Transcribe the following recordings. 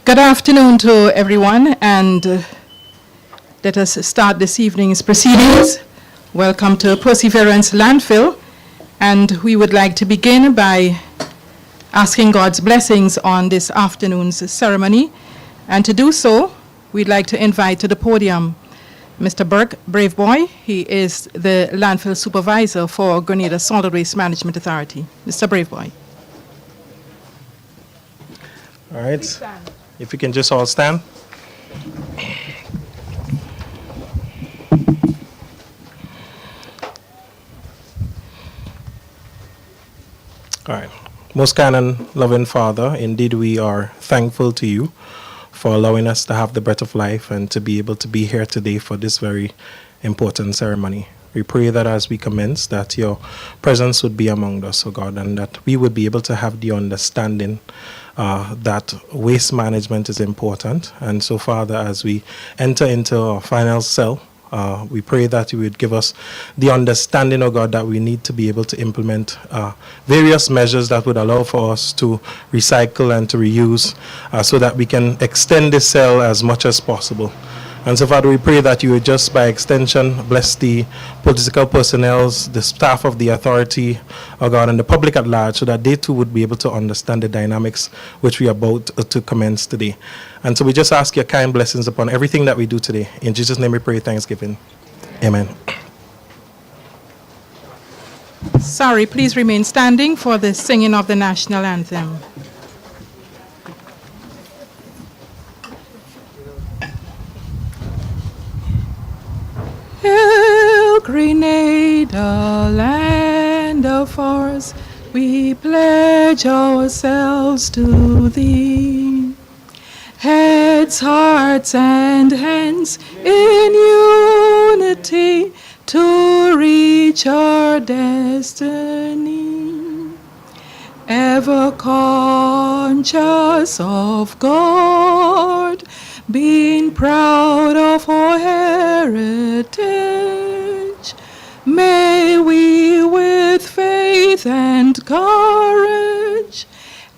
Good afternoon to everyone, and let us start this evening's proceedings. Welcome to Perseverance Landfill, and we would like to begin by asking God's blessings on this afternoon's ceremony. And to do so, we'd like to invite to the podium Mr. Burke Braveboy. He is the landfill supervisor for Grenada Solid Waste Management Authority. Mr. Braveboy. All right. If you can just all stand. All right. Most kind and loving Father, indeed we are thankful to you for allowing us to have the breath of life and to be able to be here today for this very important ceremony. We pray that as we commence, that your presence would be among us, O God, and that we would be able to have the understanding that waste management is important. And so, Father, as we enter into our final cell, we pray that you would give us the understanding, oh God, that we need to be able to implement various measures that would allow for us to recycle and to reuse so that we can extend this cell as much as possible. And so, Father, we pray that you would just by extension bless the political personnel, the staff of the authority, oh God, and the public at large, so that they too would be able to understand the dynamics which we are about to commence today. And so we just ask your kind blessings upon everything that we do today. In Jesus' name we pray thanksgiving. Amen. Sorry, please remain standing for the singing of the national anthem. Hail, Grenada, land of ours, we pledge ourselves to thee. Heads, hearts, and hands in unity to reach our destiny. Ever conscious of God, being proud of our heritage, may we with faith and courage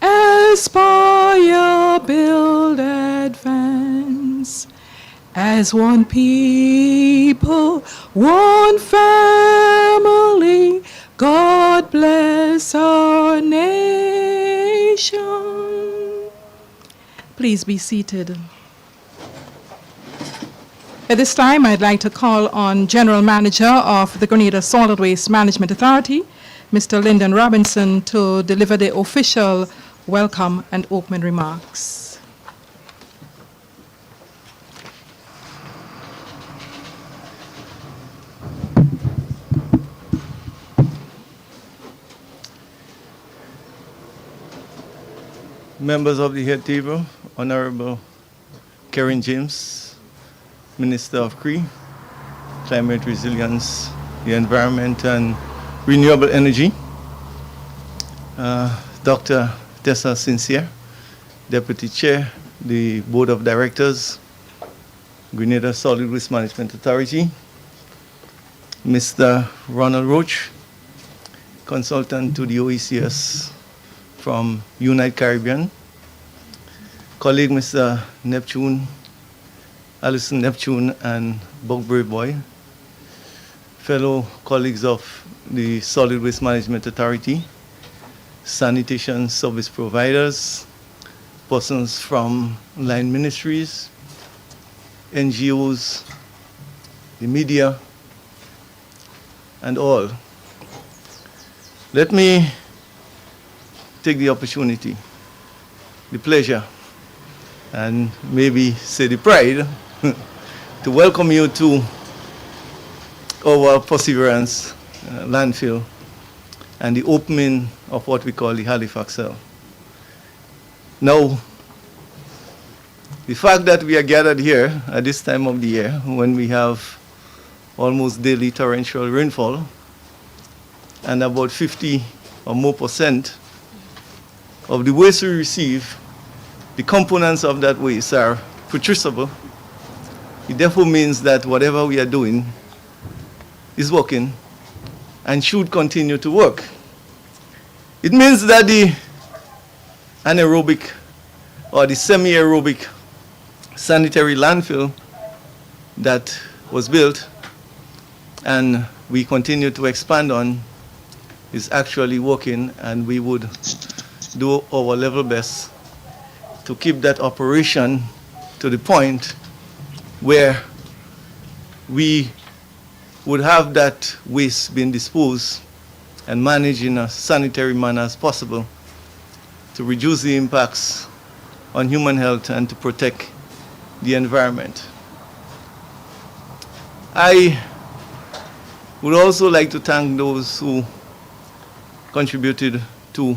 aspire, build, advance as one people, one family. God bless our nation. Please be seated. At this time, I'd like to call on General Manager of the Grenada Solid Waste Management Authority, Mr. Lyndon Robinson, to deliver the official welcome and opening remarks. Members of the head table, Honorable Karen James, Minister of CRE, Climate Resilience, the Environment and Renewable Energy, Dr. Tessa Sincere, Deputy Chair, the Board of Directors, Grenada Solid Waste Management Authority, Mr. Ronald Roach, Consultant to the OECS from Unite Caribbean, colleague Mr. Alison Neptune and Buck Braveboy, fellow colleagues of the Solid Waste Management Authority, sanitation service providers, persons from line ministries, NGOs, the media, and all. Let me take the opportunity, the pleasure, and maybe say the pride to welcome you to our Perseverance landfill and the opening of what we call the Halifax cell. Now, the fact that we are gathered here at this time of the year when we have almost daily torrential rainfall and about 50 or more % of the waste we receive, the components of that waste are putrescible. It therefore means that whatever we are doing is working and should continue to work. It means that the anaerobic or the semi-aerobic sanitary landfill that was built and we continue to expand on is actually working, and we would do our level best to keep that operation to the point where we would have that waste being disposed and managed in a sanitary manner as possible to reduce the impacts on human health and to protect the environment. I would also like to thank those who contributed to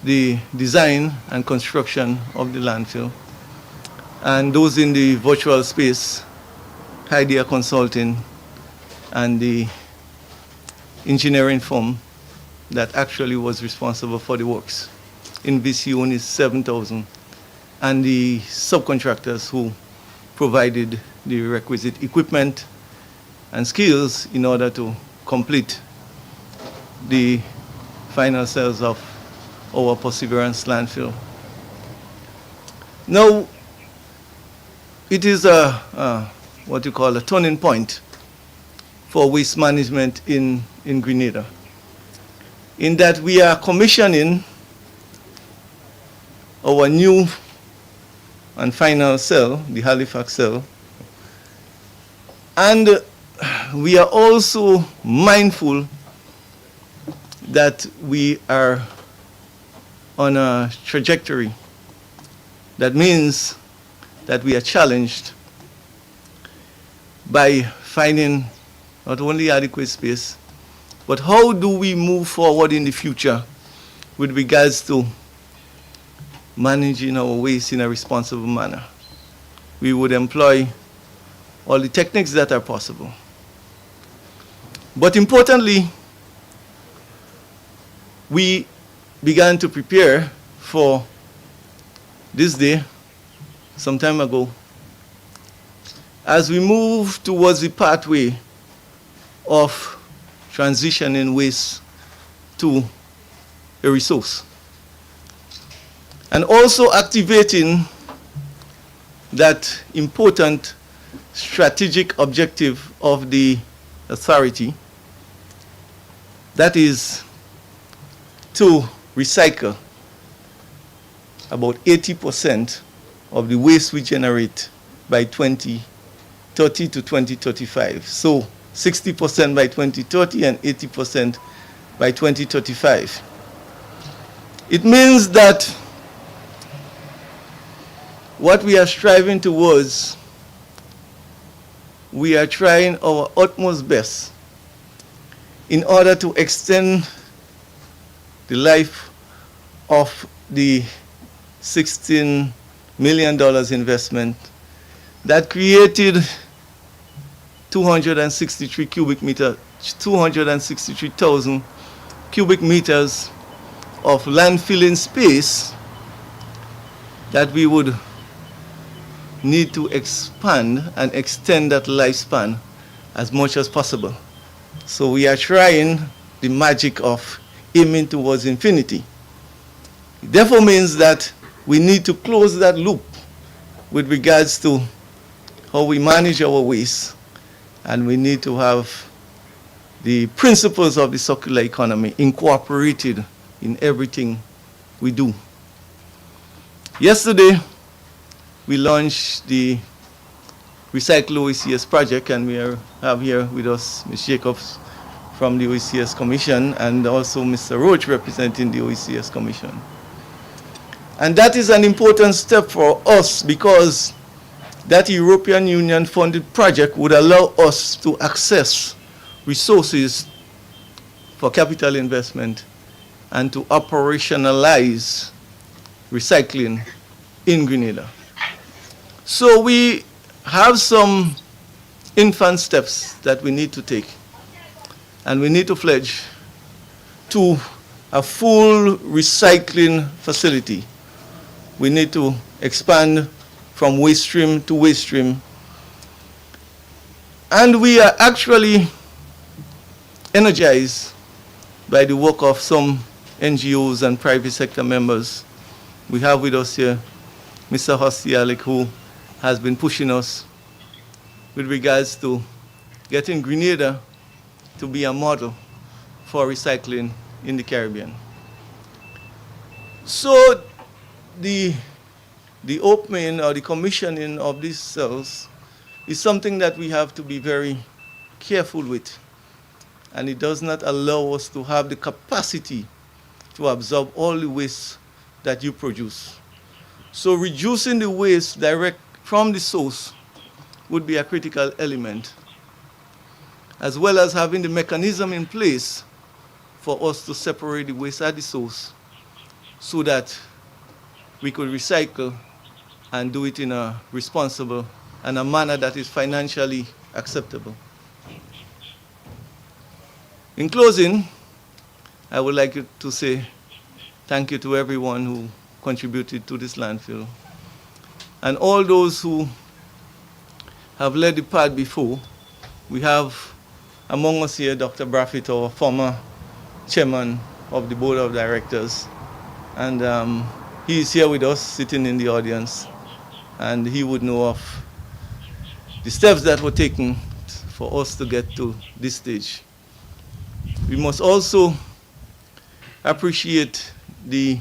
the design and construction of the landfill, and those in the virtual space, Idea Consulting and the engineering firm that actually was responsible for the works. In VCUN is 7,000, and the subcontractors who provided the requisite equipment and skills in order to complete the final cells of our Perseverance landfill. Now, it is what you call a turning point for waste management in Grenada, in that we are commissioning our new and final cell, the Halifax cell, and we are also mindful that we are on a trajectory. That means that we are challenged by finding not only adequate space, but how do we move forward in the future with regards to managing our waste in a responsible manner. We would employ all the techniques that are possible. But importantly, we began to prepare for this day some time ago as we move towards the pathway of transitioning waste to a resource, and also activating that important strategic objective of the authority, that is to recycle about 80% of the waste we generate by 2030 to 2035. So 60% by 2030 and 80% by 2035. It means that what we are striving towards, we are trying our utmost best in order to extend the life of the $16 million investment that created 263,000 cubic meters of landfilling space that we would need to expand and extend that lifespan as much as possible. So we are trying the magic of aiming towards infinity. It therefore means that we need to close that loop with regards to how we manage our waste, and we need to have the principles of the circular economy incorporated in everything we do. Yesterday, we launched the Recycle OECS project, and we have here with us Ms. Jacobs from the OECS Commission, and also Mr. Roach representing the OECS Commission. And that is an important step for us, because that European Union funded project would allow us to access resources for capital investment and to operationalize recycling in Grenada. So we have some infant steps that we need to take, and we need to pledge to a full recycling facility. We need to expand from waste stream to waste stream. And we are actually energized by the work of some NGOs and private sector members we have with us here Mr. Hostialik, who has been pushing us with regards to getting Grenada to be a model for recycling in the Caribbean. So the opening or the commissioning of these cells is something that we have to be very careful with. And it does not allow us to have the capacity to absorb all the waste that you produce. So reducing the waste direct from the source would be a critical element, as well as having the mechanism in place for us to separate the waste at the source so that we could recycle and do it in a responsible and a manner that is financially acceptable. In closing, I would like to say thank you to everyone who contributed to this landfill, and all those who have led the path before. We have among us here Dr. Braffett, our former chairman of the board of directors, and he is here with us, sitting in the audience, and he would know of the steps that were taken for us to get to this stage. We must also appreciate the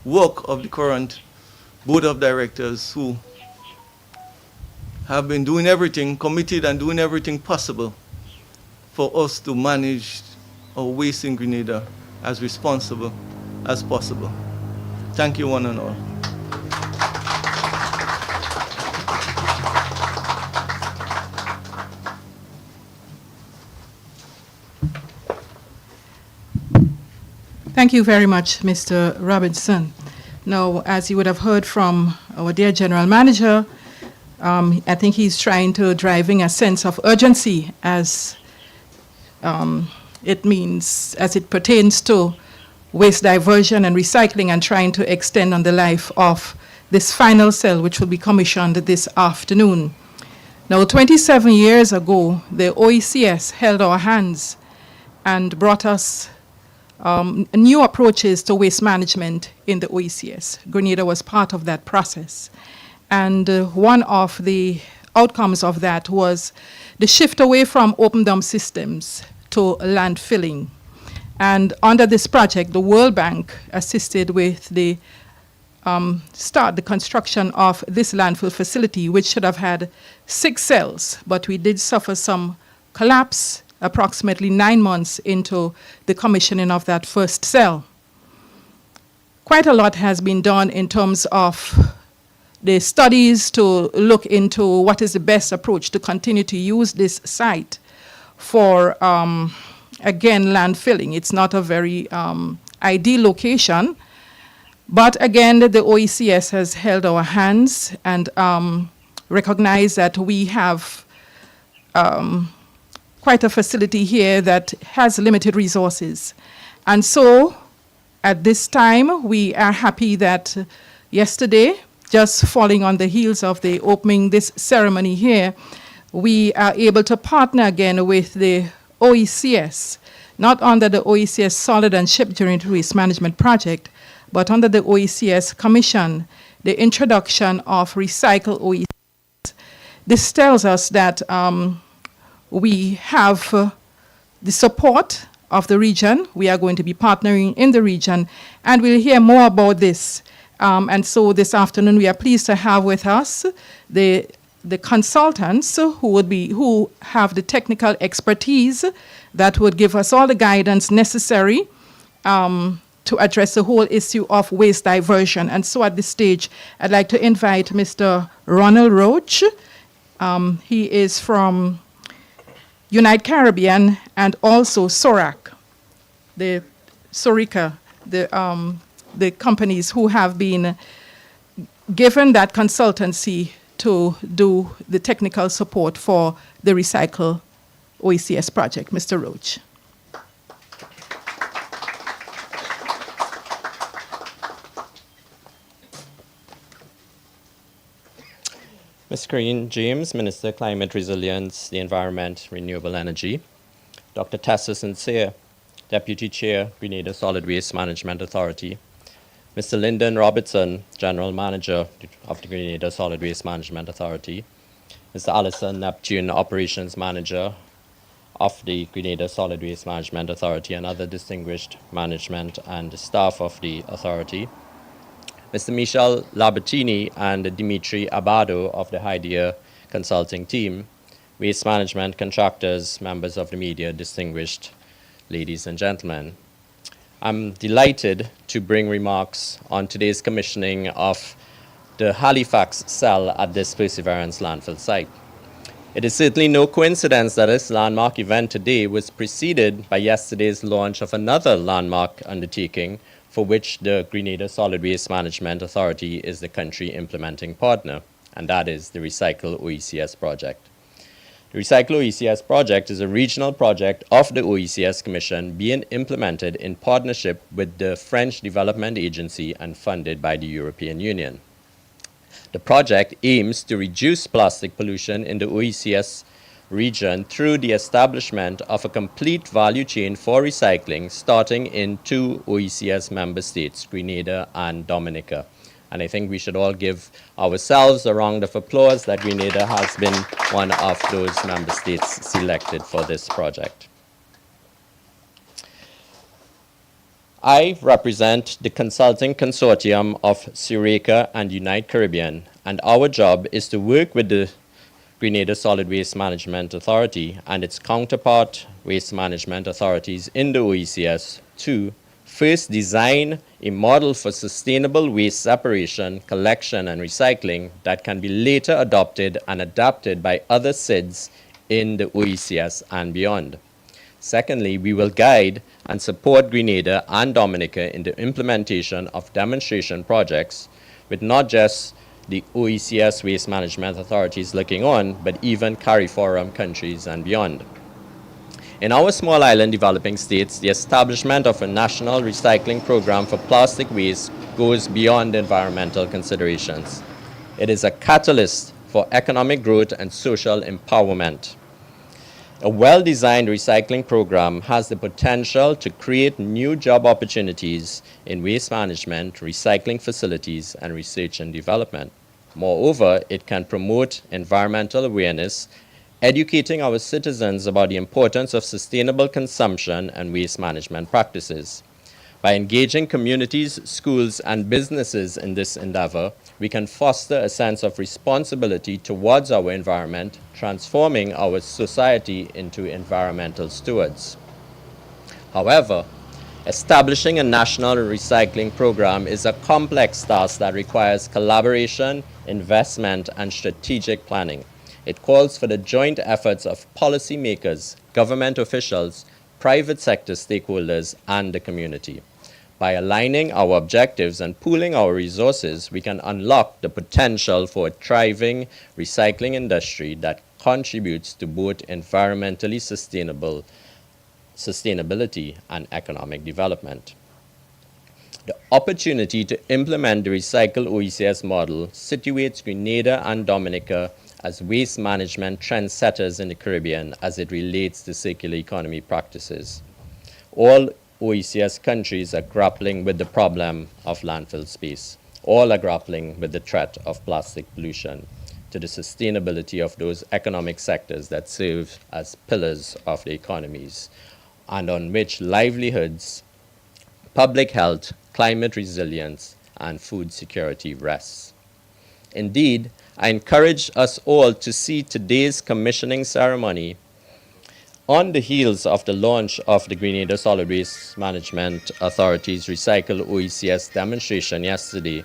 work of the current board of directors, who have been doing everything, committed and doing everything possible for us to manage our waste in Grenada as responsible as possible. Thank you, one and all. Thank you very much, Mr. Robinson. Now, as you would have heard from our dear General Manager, I think he's trying to driving a sense of urgency as it pertains to waste diversion and recycling, and trying to extend on the life of this final cell, which will be commissioned this afternoon. Now, 27 years ago, the OECS held our hands and brought us new approaches to waste management in the OECS. Grenada was part of that process. And one of the outcomes of that was the shift away from open dump systems to landfilling. And under this project, the World Bank assisted with the construction of this landfill facility, which should have had 6 cells, but we did suffer some collapse approximately 9 months into the commissioning of that first cell. Quite a lot has been done in terms of the studies to look into what is the best approach to continue to use this site for, again, landfilling. It's not a very ideal location, but again, the OECS has held our hands and recognized that we have quite a facility here that has limited resources. And so at this time, we are happy that yesterday, just falling on the heels of the opening this ceremony here, we are able to partner again with the OECS, not under the OECS Solid and Ship During Waste Management Project, but under the OECS Commission, the introduction of Recycle OECS. This tells us that we have the support of the region. We are going to be partnering in the region, and we'll hear more about this. And so this afternoon, we are pleased to have with us the consultants who have the technical expertise that would give us all the guidance necessary to address the whole issue of waste diversion. And so at this stage, I'd like to invite Mr. Ronald Roach. He is from Unite Caribbean and also SORAC, the Sorica, the companies who have been given that consultancy to do the technical support for the Recycle OECS project. Mr. Roach. Ms. Green James, Minister, Climate Resilience, the Environment, Renewable Energy. Dr. Tessa Sincere, Deputy Chair, Grenada Solid Waste Management Authority. Mr. Lyndon Robertson, General Manager of the Grenada Solid Waste Management Authority, Mr. Allison Neptune, Operations Manager of the Grenada Solid Waste Management Authority, and other distinguished management and staff of the authority, Mr. Michel Labertini and Dimitri Abado of the Hydea Consulting Team, waste management contractors, members of the media, distinguished ladies and gentlemen. I'm delighted to bring remarks on today's commissioning of the Halifax cell at this Perseverance landfill site. It is certainly no coincidence that this landmark event today was preceded by yesterday's launch of another landmark undertaking for which the Grenada Solid Waste Management Authority is the country implementing partner, and that is the Recycle OECS project. The Recycle OECS project is a regional project of the OECS Commission being implemented in partnership with the French Development Agency and funded by the European Union. The project aims to reduce plastic pollution in the OECS region through the establishment of a complete value chain for recycling starting in 2 OECS member states, Grenada and Dominica. And I think we should all give ourselves a round of applause that Grenada has been one of those member states selected for this project. I represent the consulting consortium of Sureka and Unite Caribbean, and our job is to work with the Grenada Solid Waste Management Authority and its counterpart waste management authorities in the OECS to first design a model for sustainable waste separation, collection, and recycling that can be later adopted and adapted by other SIDS in the OECS and beyond. Secondly, we will guide and support Grenada and Dominica in the implementation of demonstration projects with not just the OECS waste management authorities looking on, but even CARIFORUM countries and beyond. In our small island developing states, the establishment of a national recycling program for plastic waste goes beyond environmental considerations. It is a catalyst for economic growth and social empowerment. A well-designed recycling program has the potential to create new job opportunities in waste management, recycling facilities, and research and development. Moreover, it can promote environmental awareness, educating our citizens about the importance of sustainable consumption and waste management practices. By engaging communities, schools, and businesses in this endeavor, we can foster a sense of responsibility towards our environment, transforming our society into environmental stewards. However, establishing a national recycling program is a complex task that requires collaboration, investment, and strategic planning. It calls for the joint efforts of policymakers, government officials, private sector stakeholders, and the community. By aligning our objectives and pooling our resources, we can unlock the potential for a thriving recycling industry that contributes to both environmentally sustainability and economic development. The opportunity to implement the Recycle OECS model situates Grenada and Dominica as waste management trendsetters in the Caribbean as it relates to circular economy practices. All OECS countries are grappling with the problem of landfill space. All are grappling with the threat of plastic pollution to the sustainability of those economic sectors that serve as pillars of the economies and on which livelihoods, public health, climate resilience, and food security rests. Indeed, I encourage us all to see today's commissioning ceremony on the heels of the launch of the Grenada Solid Waste Management Authority's Recycle OECS demonstration yesterday.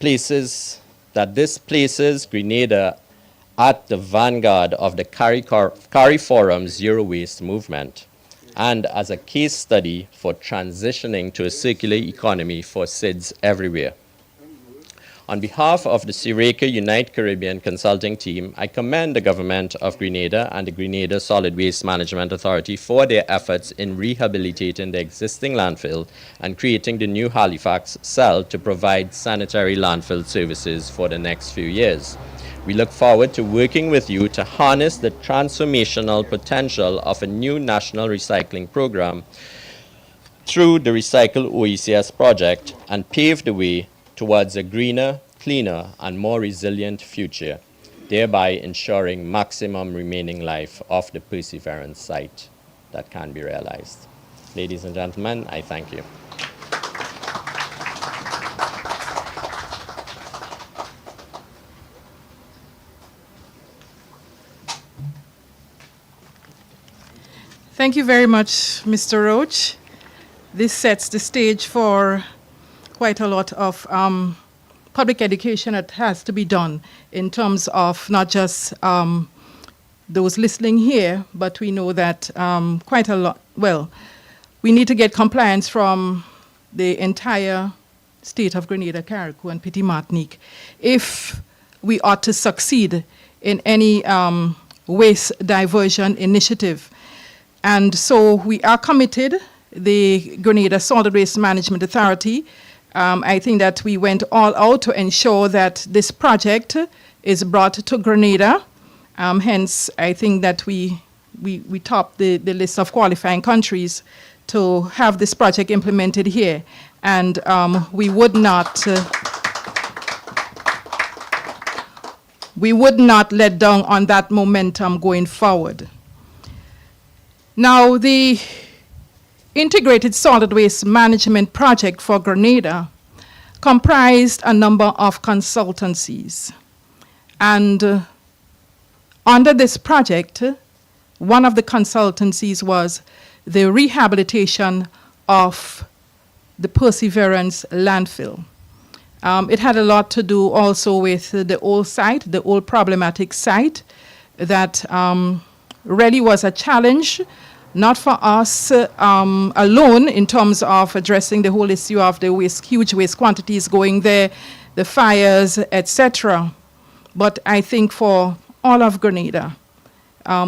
This places Grenada at the vanguard of the CARIFORUM Zero Waste movement and as a case study for transitioning to a circular economy for SIDS everywhere. On behalf of the Sureka Unite Caribbean Consulting Team, I commend the Government of Grenada and the Grenada Solid Waste Management Authority for their efforts in rehabilitating the existing landfill and creating the new Halifax cell to provide sanitary landfill services for the next few years. We look forward to working with you to harness the transformational potential of a new national recycling program through the Recycle OECS project and pave the way towards a greener, cleaner, and more resilient future, thereby ensuring maximum remaining life of the Perseverance site that can be realized. Ladies and gentlemen, I thank you. Thank you very much, Mr. Roach. This sets the stage for quite a lot of public education that has to be done in terms of not just those listening here, but we know that quite a lot, well, we need to get compliance from the entire state of Grenada, Carriacou, and Petit Martinique if we ought to succeed in any waste diversion initiative. And so we are committed, the Grenada Solid Waste Management Authority. I think that we went all out to ensure that this project is brought to Grenada. Hence, I think that we topped the list of qualifying countries to have this project implemented here. And we would not let down on that momentum going forward. Now, the Integrated Solid Waste Management Project for Grenada comprised a number of consultancies. And under this project, one of the consultancies was the rehabilitation of the Perseverance landfill. It had a lot to do also with the old site, the old problematic site that really was a challenge, not for us alone in terms of addressing the whole issue of the waste, huge waste quantities going there, the fires, etc. But I think for all of Grenada,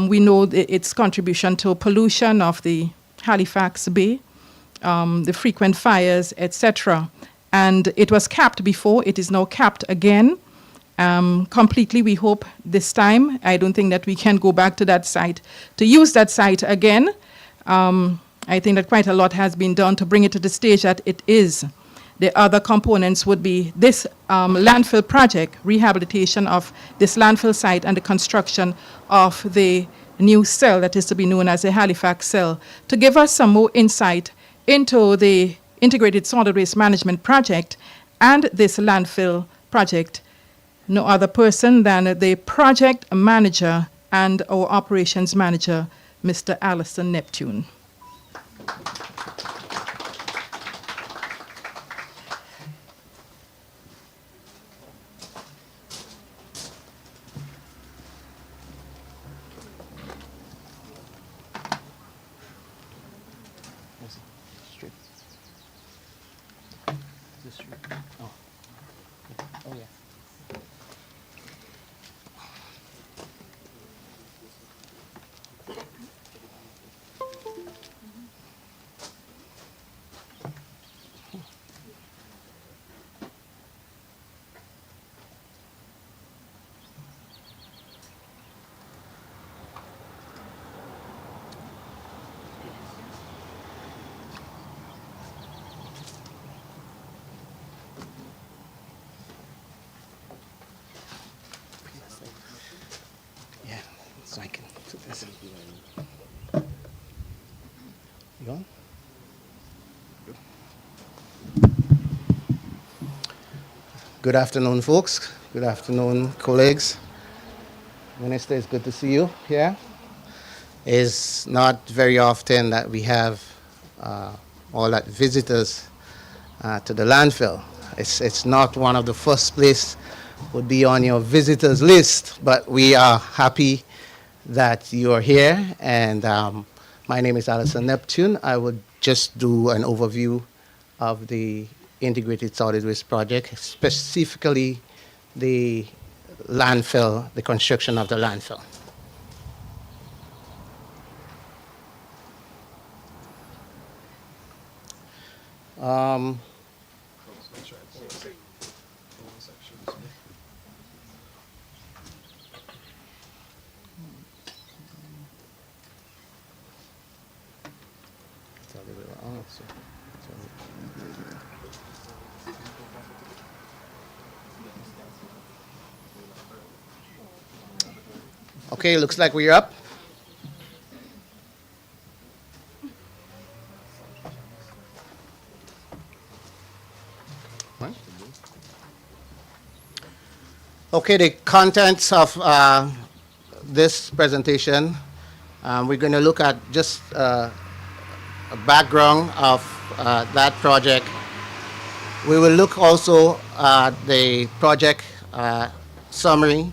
we know its contribution to pollution of the Halifax Bay, the frequent fires, etc. And it was capped before, it is now capped again. Completely, we hope this time. I don't think that we can go back to that site to use that site again. I think that quite a lot has been done to bring it to the stage that it is. The other components would be this landfill project, rehabilitation of this landfill site and the construction of the new cell that is to be known as the Halifax cell. To give us some more insight into the Integrated Solid Waste Management Project and this landfill project, no other person than the project manager and our operations manager, Mr. Alison Neptune. So I can put this. You on? Good afternoon, folks. Good afternoon, colleagues. Minister, it's good to see you here. It's not very often that we have all that visitors to the landfill. It's not one of the first place would be on your visitors list, but we are happy that you are here. And my name is Alison Neptune. I would just do an overview of the Integrated Solid Waste Project, specifically the landfill, the construction of the landfill. Okay, looks like we're up. Okay, the contents of this presentation, we're going to look at just a background of that project. We will look also at the project summary,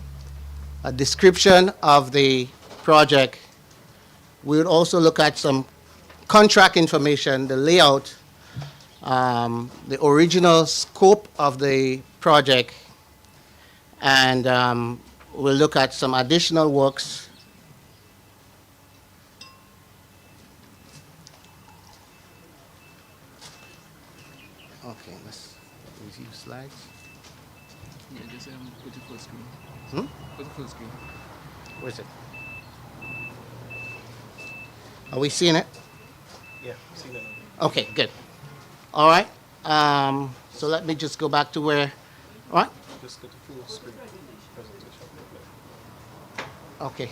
a description of the project. We will also look at some contract information, the layout, the original scope of the project, and we'll look at some additional works. Okay, let's review slides. Yeah, just put it full screen. Put it full screen. Where's it? Are we seeing it? Yeah, see that. Okay, good. All right. So let me just go back to where, all right? Just go to full screen presentation. Okay.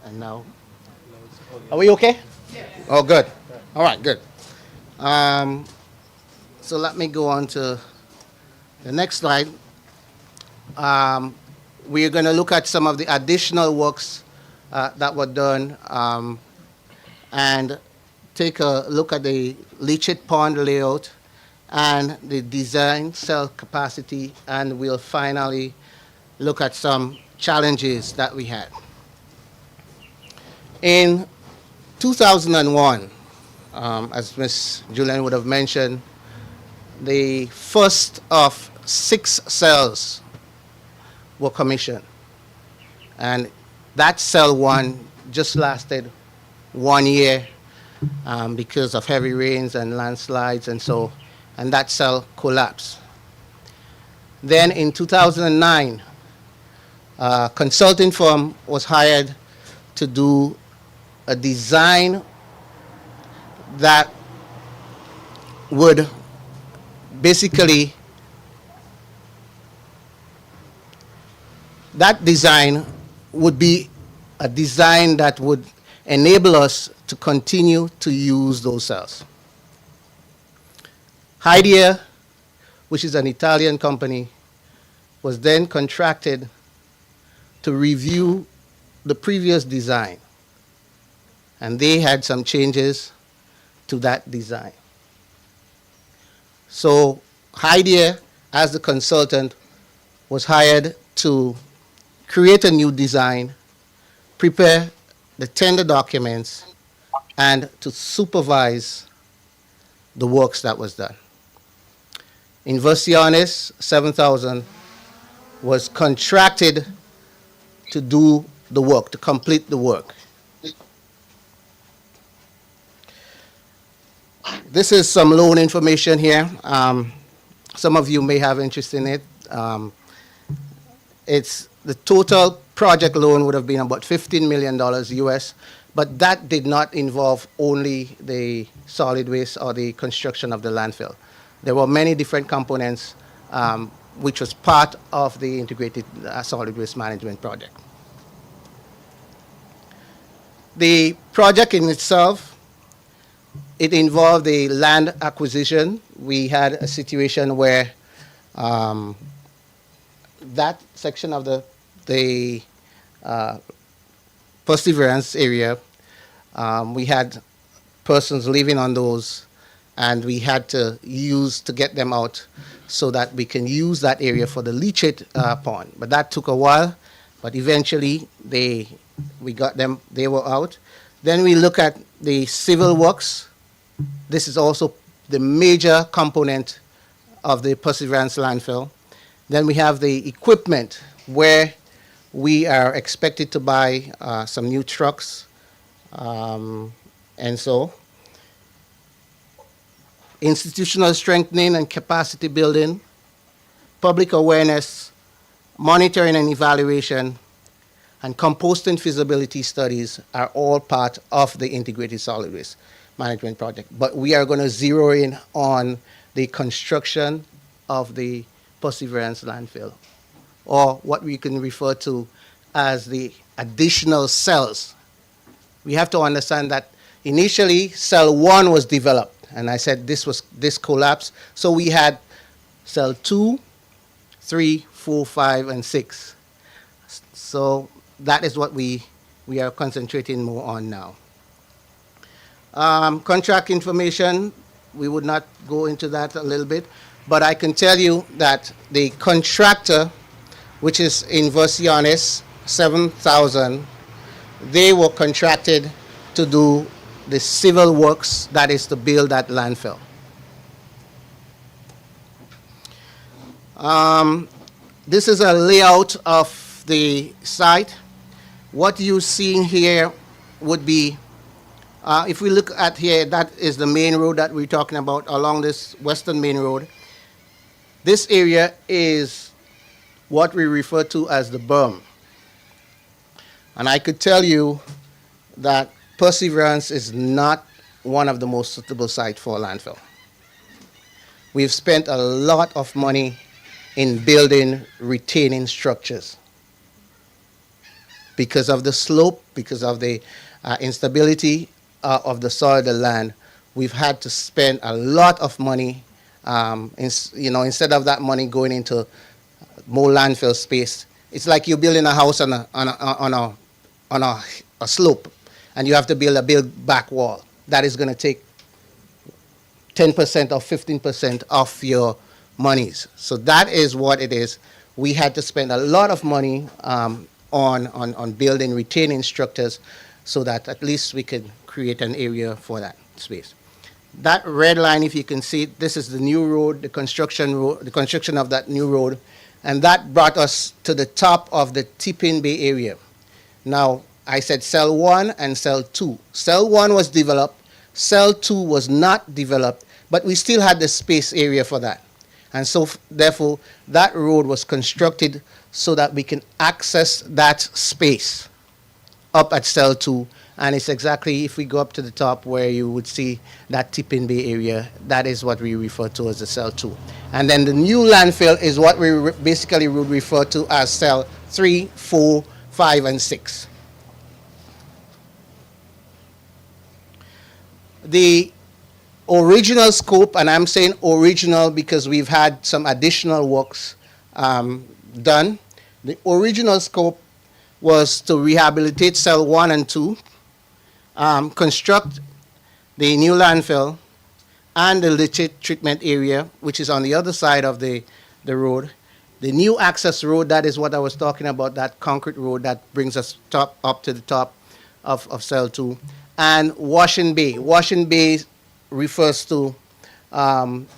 And now, are we okay? Yes. Oh, good. All right, good. So let me go on to the next slide. We're going to look at some of the additional works that were done and take a look at the leachate pond layout and the design cell capacity, and we'll finally look at some challenges that we had. In 2001, as Ms. Julian would have mentioned, the first of 6 cells were commissioned. And that cell 1 just lasted 1 year because of heavy rains and landslides and that cell collapsed. Then in 2009, a consulting firm was hired to do a design that would basically, that design would be a design that would enable us to continue to use those cells. Idea, which is an Italian company, was then contracted to review the previous design. And they had some changes to that design. So Idea, as the consultant, was hired to create a new design, prepare the tender documents, and to supervise the works that was done. Inversiones 7000 was contracted to do the work, to complete the work. This is some loan information here. Some of you may have interest in it. It's the total project loan would have been about $15 million US, but that did not involve only the solid waste or the construction of the landfill. There were many different components which was part of the integrated solid waste management project. The project in itself, it involved the land acquisition. We had a situation where that section of the Perseverance area, we had persons living on those, and we had to get them out so that we can use that area for the leachate pond. But that took a while, but eventually we got them, they were out. Then we look at the civil works. This is also the major component of the Perseverance landfill. Then we have the equipment, where we are expected to buy some new trucks. And so institutional strengthening and capacity building, public awareness, monitoring and evaluation, and composting feasibility studies are all part of the integrated solid waste management project. But we are going to zero in on the construction of the Perseverance landfill, or what we can refer to as the additional cells. We have to understand that initially cell 1 was developed, and I said this collapsed. So we had cell 2, 3, 4, 5, and 6. So that is what we are concentrating more on now. Contract information, we would not go into that a little bit, but I can tell you that the contractor, which is Inversiones, 7,000, they were contracted to do the civil works, that is to build that landfill. This is a layout of the site. What you're seeing here would be, if we look at here, that is the main road that we're talking about along this western main road. This area is what we refer to as the berm. And I could tell you that Perseverance is not one of the most suitable sites for a landfill. We've spent a lot of money in building retaining structures. Because of the slope, because of the instability of the soil, the land, we've had to spend a lot of money. Instead of that money going into more landfill space, it's like you're building a house on a slope, and you have to build a big back wall. That is going to take 10% or 15% of your monies. So that is what it is. We had to spend a lot of money on building retaining structures so that at least we could create an area for that space. That red line, if you can see, this is the new road, the construction of that new road, and that brought us to the top of the Tipping Bay area. Now, I said cell 1 and cell 2. Cell 1 was developed, cell 2 was not developed, but we still had the space area for that. And so, therefore, that road was constructed so that we can access that space up at cell 2. And it's exactly, if we go up to the top where you would see that Tipping Bay area, that is what we refer to as the cell 2. And then the new landfill is what we basically would refer to as cell 3, 4, 5, and 6. The original scope, and I'm saying original because we've had some additional works done. The original scope was to rehabilitate cell 1 and 2, construct the new landfill and the leachate treatment area, which is on the other side of the road. The new access road, that is what I was talking about, that concrete road that brings us up to the top of cell 2. And washing bay. Washing bay refers to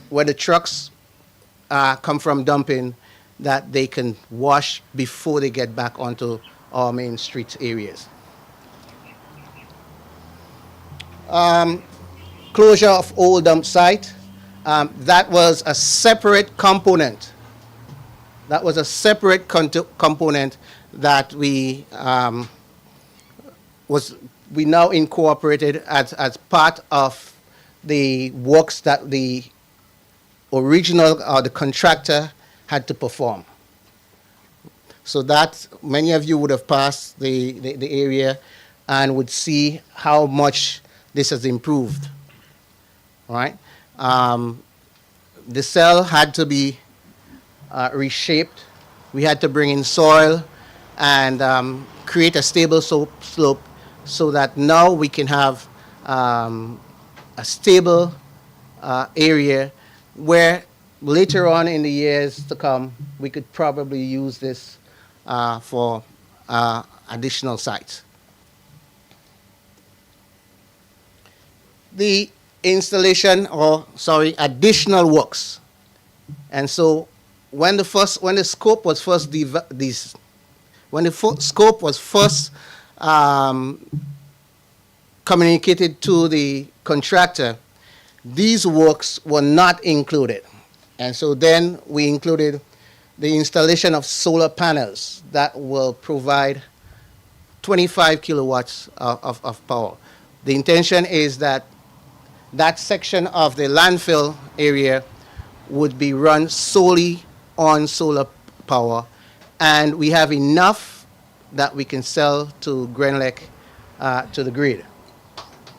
where the trucks come from dumping, that they can wash before they get back onto our main street areas. Closure of old dump site. That was a separate component. That was a separate component that we now incorporated as part of the works that the original or the contractor had to perform. So that many of you would have passed the area and would see how much this has improved. All right. The cell had to be reshaped. We had to bring in soil and create a stable slope so that now we can have a stable area where later on in the years to come, we could probably use this for additional sites. The installation, additional works. And so when the scope was first communicated to the contractor, these works were not included. And so then we included the installation of solar panels that will provide 25 kilowatts of power. The intention is that that section of the landfill area would be run solely on solar power, and we have enough that we can sell to Grenlec, to the grid.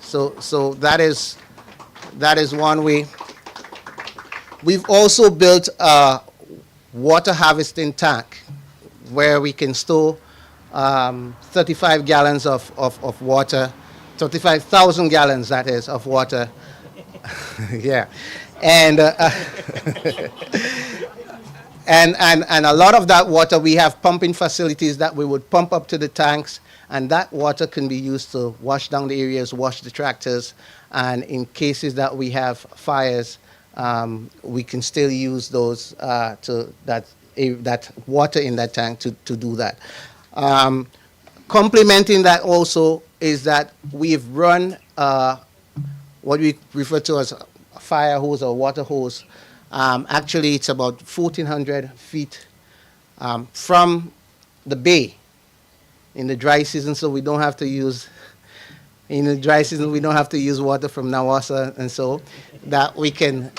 So that is one way. We've also built a water harvesting tank where we can store 35 gallons of water, 35,000 gallons, that is, of water. Yeah. And, and a lot of that water, we have pumping facilities that we would pump up to the tanks, and that water can be used to wash down the areas, wash the tractors, and in cases that we have fires, we can still use those that water in that tank to do that. Complementing that also is that we've run what we refer to as a fire hose or water hose. Actually, it's about 1,400 feet from the bay in the dry season, so we don't have to use, in the dry season, we don't have to use water from Nawasa, and so that we can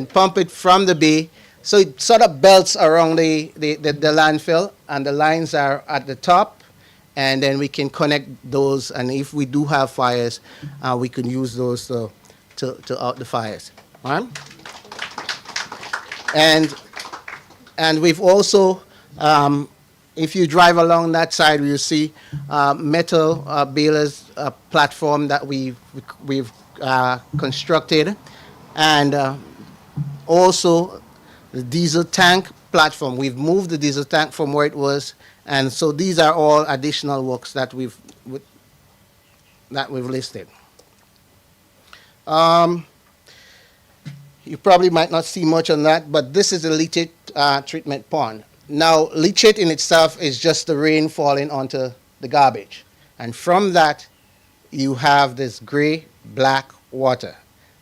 pump it from the bay. So it sort of belts around the landfill, and the lines are at the top, and then we can connect those, and if we do have fires, we can use those to out the fires. All right? And we've also, if you drive along that side, you'll see metal balers platform that we've constructed, and also the diesel tank platform. We've moved the diesel tank from where it was, and so these are all additional works that we've listed. You probably might not see much on that, but this is a leachate treatment pond. Now, leachate in itself is just the rain falling onto the garbage. And from that, you have this gray-black water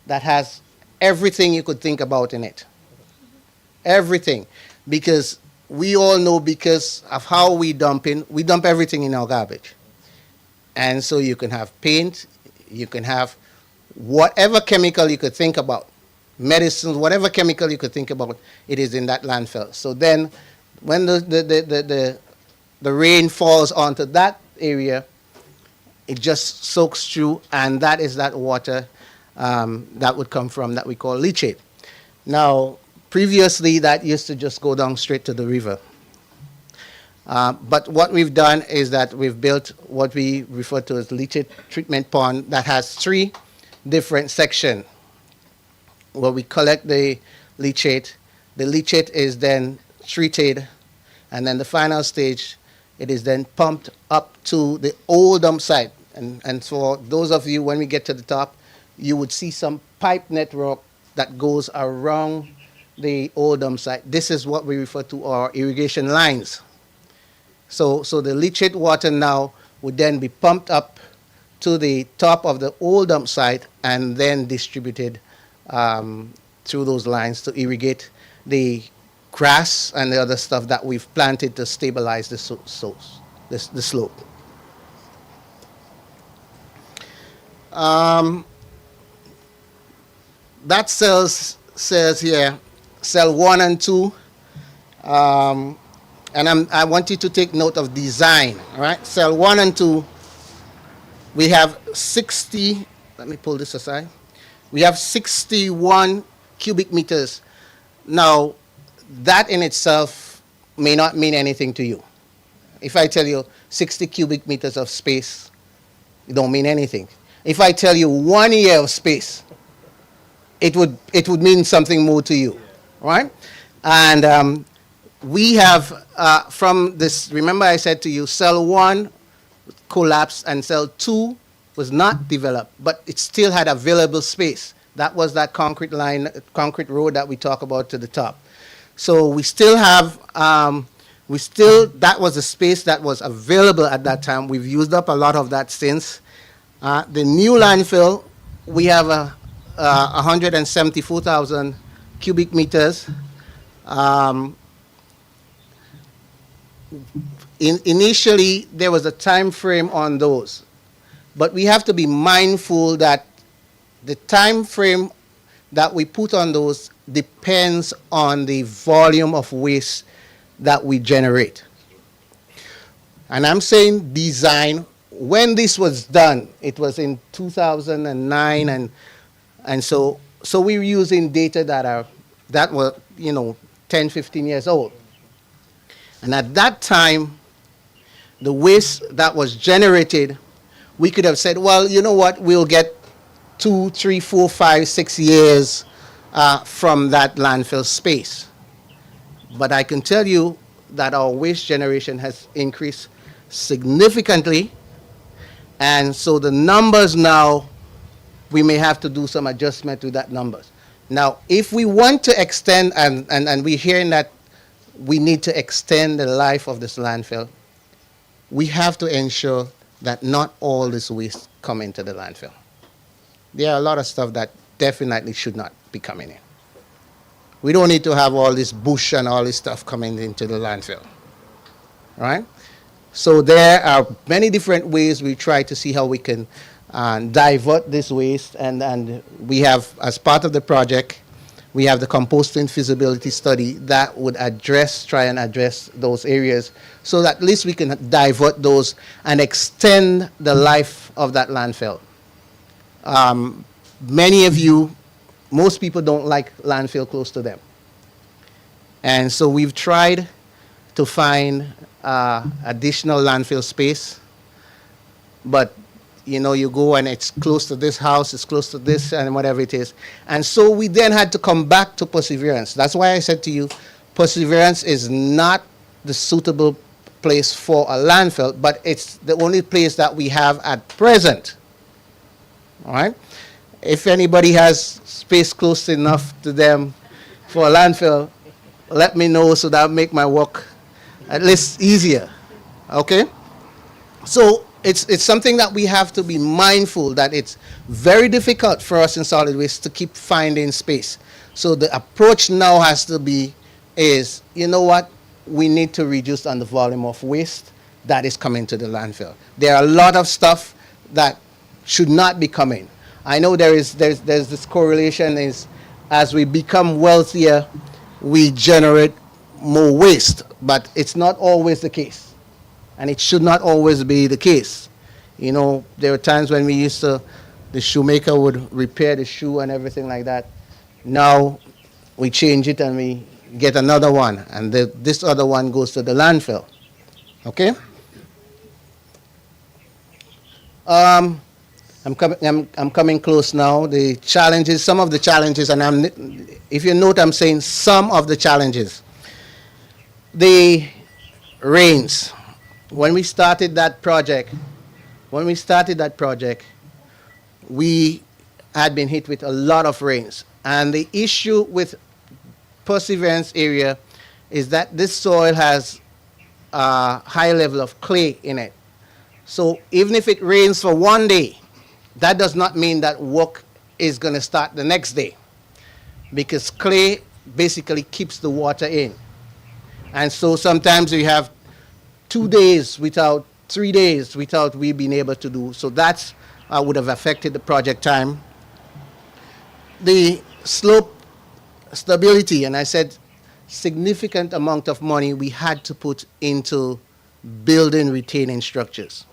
that has everything you could think about in it. Everything. Because we all know, because of how we dump everything in our garbage. And so you can have paint, you can have whatever chemical you could think about, medicines, whatever chemical you could think about, it is in that landfill. So then, when the rain falls onto that area, it just soaks through, and that is that water that would come from that we call leachate. Now, previously, that used to just go down straight to the river. But what we've done is that we've built what we refer to as leachate treatment pond that has 3 different sections where we collect the leachate. The leachate is then treated, and then the final stage, it is then pumped up to the old dump site. And for those of you, when we get to the top, you would see some pipe network that goes around the old dump site. This is what we refer to our irrigation lines. So the leachate water now would then be pumped up to the top of the old dump site and then distributed through those lines to irrigate the grass and the other stuff that we've planted to stabilize the slope. That says here, cell 1 and 2, and I want you to take note of design, all right? Cell 1 and 2, we have 60, let me pull this aside. We have 61 cubic meters. Now, that in itself may not mean anything to you. If I tell you 60 cubic meters of space, it don't mean anything. If I tell you 1 year of space, it would mean something more to you, right? And we have, from this, remember I said to you, cell 1 collapsed and cell 2 was not developed, but it still had available space. That was that concrete line, concrete road that we talk about to the top. So we still have, that was a space that was available at that time. We've used up a lot of that since. The new landfill, we have 174,000 cubic meters. Initially, there was a time frame on those, but we have to be mindful that the time frame that we put on those depends on the volume of waste that we generate. And I'm saying design. When this was done, it was in 2009, and so we were using data that were 10, 15 years old. And at that time, the waste that was generated, we could have said, well, you know what, we'll get 2, 3, 4, 5, 6 years from that landfill space. But I can tell you that our waste generation has increased significantly, and so the numbers now, we may have to do some adjustment to that numbers. Now, if we want to extend, and we're hearing that we need to extend the life of this landfill, we have to ensure that not all this waste come into the landfill. There are a lot of stuff that definitely should not be coming in. We don't need to have all this bush and all this stuff coming into the landfill, right? So there are many different ways we try to see how we can divert this waste, and we have, as part of the project, we have the composting feasibility study that would try and address those areas, so that at least we can divert those and extend the life of that landfill. Most people don't like landfill close to them. And so we've tried to find additional landfill space, but you go and it's close to this house, it's close to this, and whatever it is. And so we then had to come back to Perseverance. That's why I said to you, Perseverance is not the suitable place for a landfill, but it's the only place that we have at present. All right? If anybody has space close enough to them for a landfill, let me know so that'll make my work at least easier. Okay? So it's something that we have to be mindful that it's very difficult for us in solid waste to keep finding space. So the approach now has to be is, you know what, we need to reduce on the volume of waste that is coming to the landfill. There are a lot of stuff that should not be coming. I know there's this correlation is as we become wealthier, we generate more waste, but it's not always the case. And it should not always be the case. There are times when the shoemaker would repair the shoe and everything like that. Now we change it and we get another one, and this other one goes to the landfill. Okay? I'm coming close now. The challenges, some of the challenges, and if you note, I'm saying some of the challenges. The rains. When we started that project, we had been hit with a lot of rains. And the issue with Perseverance area is that this soil has a high level of clay in it. So even if it rains for one day, that does not mean that work is going to start the next day, because clay basically keeps the water in. And so sometimes we have 3 days without we being able to do. So that would have affected the project time. The slope stability, and I said significant amount of money we had to put into building retaining structures.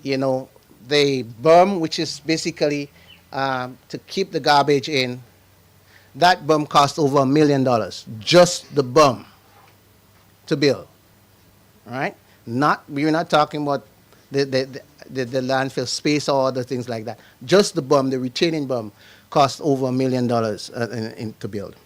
The berm, which is basically to keep the garbage in, that berm cost over $1 million, just the berm to build. All right? We're not talking about the landfill space or other things like that. Just the berm, the retaining berm, cost over $1 million to build.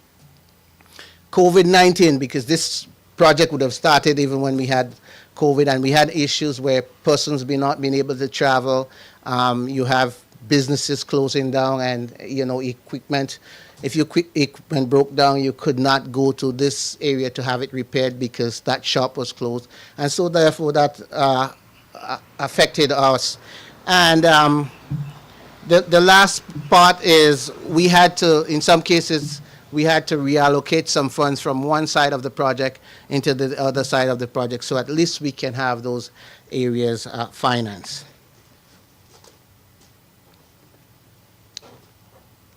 COVID-19, because this project would have started even when we had COVID, and we had issues where persons not being able to travel. You have businesses closing down, and equipment. If your equipment broke down, you could not go to this area to have it repaired because that shop was closed, and so therefore that affected us. And The last part is we had to, in some cases, we had to reallocate some funds from one side of the project into the other side of the project, so at least we can have those areas financed.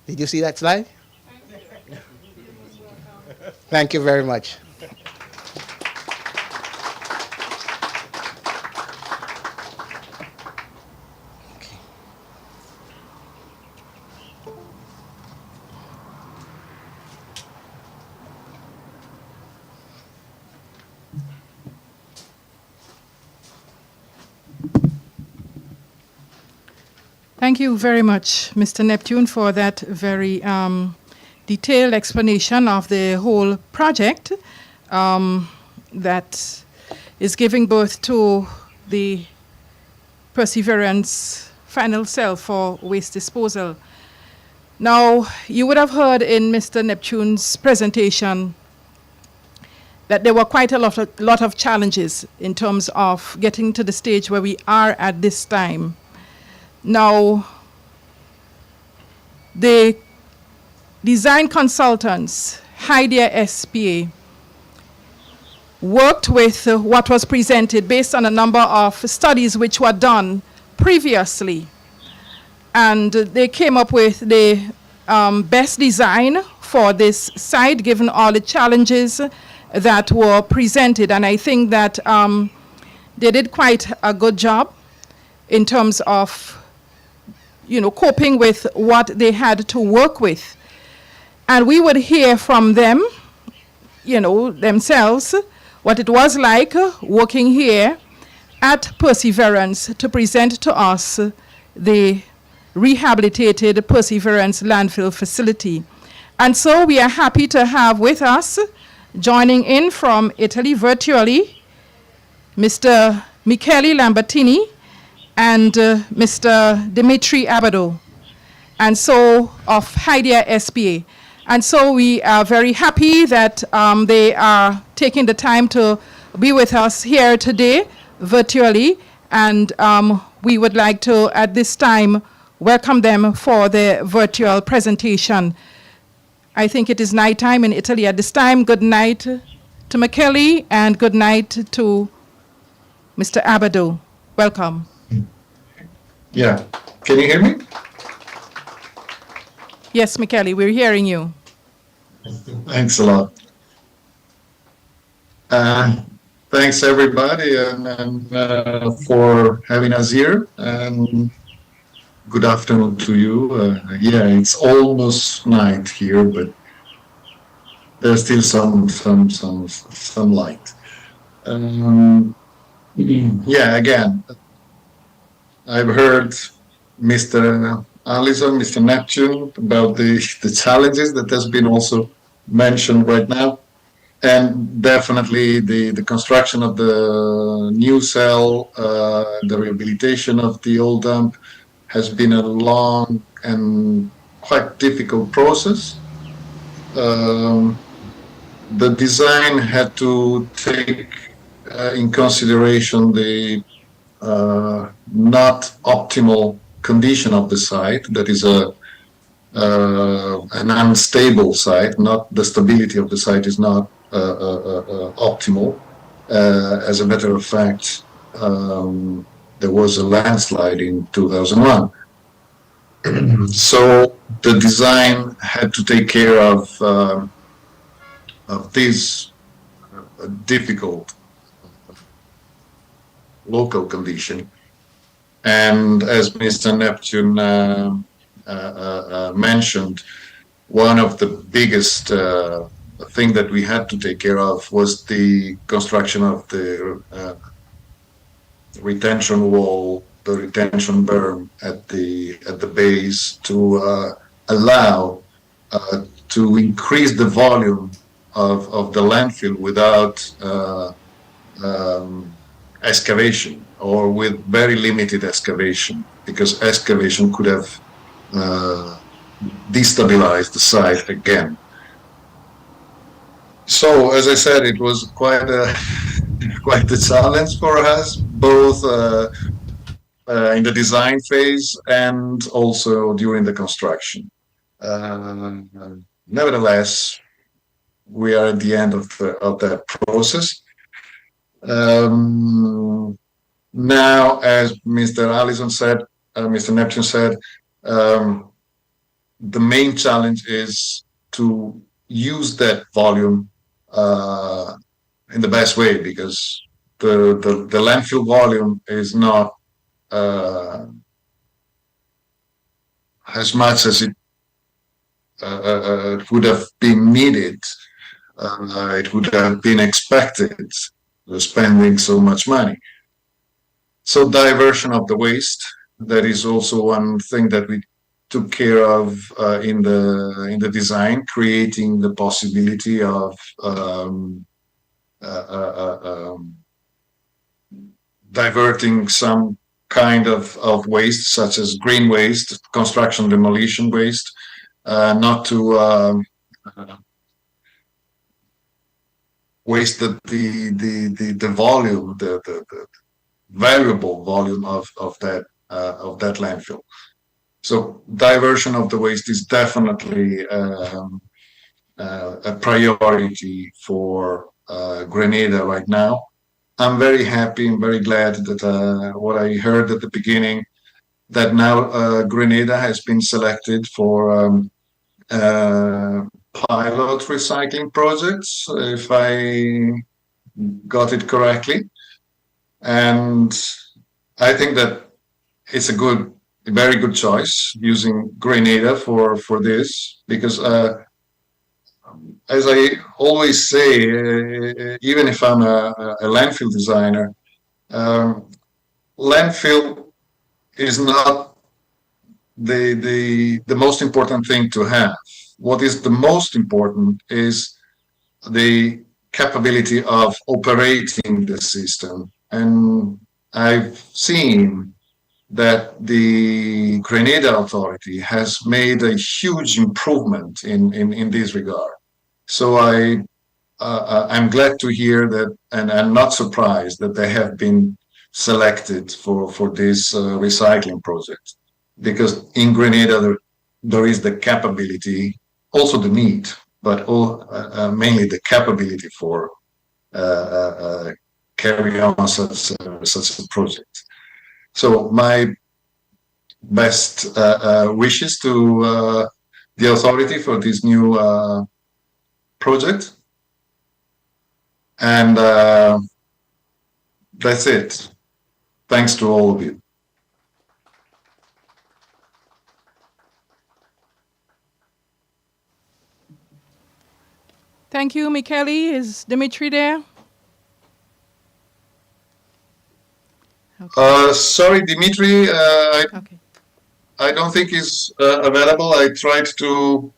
Did you see that slide? Thank you very much. Thank you very much, Mr. Neptune, for that very detailed explanation of the whole project that is giving birth to the Perseverance final cell for waste disposal. Now, you would have heard in Mr. Neptune's presentation that there were quite a lot of challenges in terms of getting to the stage where we are at this time. Now, the design consultants, Hydea SPA, worked with what was presented based on a number of studies which were done previously. And they came up with the best design for this site, given all the challenges that were presented. And I think that they did quite a good job in terms of coping with what they had to work with. And we would hear from them, themselves, what it was like working here at Perseverance to present to us the rehabilitated Perseverance landfill facility. And so we are happy to have with us, joining in from Italy virtually, Mr. Michele Lambertini and Mr. Dimitri Abado, and so of Hydea SPA. And so we are very happy that they are taking the time to be with us here today virtually, and we would like to, at this time, welcome them for the virtual presentation. I think it is night time in Italy at this time. Good night to Michele and good night to Mr. Abado. Welcome. Yeah. Can you hear me? Yes, Michele, we're hearing you. Thanks a lot. Thanks everybody and for having us here. And good afternoon to you. Yeah, it's almost night here, but there's still some light. Yeah, again, I've heard Mr. Allison, Mr. Neptune about the challenges that has been also mentioned right now. And definitely the construction of the new cell, the rehabilitation of the old dump has been a long and quite difficult process. The design had to take in consideration the not optimal condition of the site. That is an unstable site. Not the stability of the site is not optimal. As a matter of fact, there was a landslide in 2001. So the design had to take care of this difficult local condition. And as Mr. Neptune mentioned, one of the biggest thing that we had to take care of was the construction of the retention wall, the retention berm at the base to allow to increase the volume of the landfill without excavation, or with very limited excavation, because excavation could have destabilized the site again. So, as I said, it was quite a challenge for us, both in the design phase and also during the construction. Nevertheless, we are at the end of that process. Now, as Mr. Allison said, Mr. Neptune said, the main challenge is to use that volume in the best way, because the landfill volume is not as much as it would have been needed. It would have been expected, spending so much money. So diversion of the waste, that is also one thing that we took care of in the design, creating the possibility of diverting some kind of waste, such as green waste, construction demolition waste, not to waste the volume, the valuable volume of that landfill. So diversion of the waste is definitely a priority for Grenada right now. I'm very happy and very glad that what I heard at the beginning, that now Grenada has been selected for pilot recycling projects, if I got it correctly. And I think that it's a very good choice using Grenada for this, because as I always say, even if I'm a landfill designer, landfill is not the most important thing to have. What is the most important is the capability of operating the system. And I've seen that the Grenada Authority has made a huge improvement in this regard. So I'm glad to hear that, and I'm not surprised that they have been selected for this recycling project, because in Grenada there is the capability, also the need, but mainly the capability for carry on such a project. So my best wishes to the authority for this new project, and that's it. Thanks to all of you. Thank you, Michele. Is Dimitri there? Okay. Sorry, Dimitri, Okay. I don't think he's available. I tried to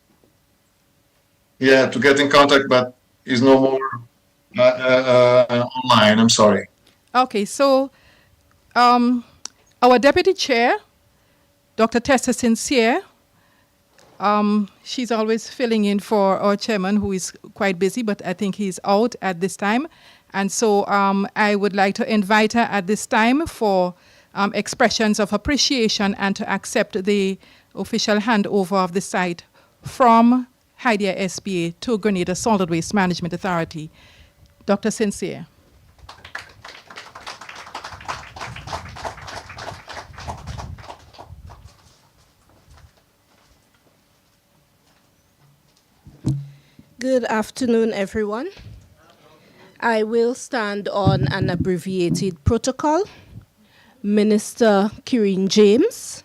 get in contact, but he's no more online. I'm sorry. Okay, so our deputy chair, Dr. Tessa Sincere, she's always filling in for our chairman, who is quite busy, but I think he's out at this time. And so I would like to invite her at this time for expressions of appreciation and to accept the official handover of the site from Hydia SBA to Grenada Solid Waste Management Authority. Dr. Sincere. Good afternoon, everyone. I will stand on an abbreviated protocol. Minister Kirin James,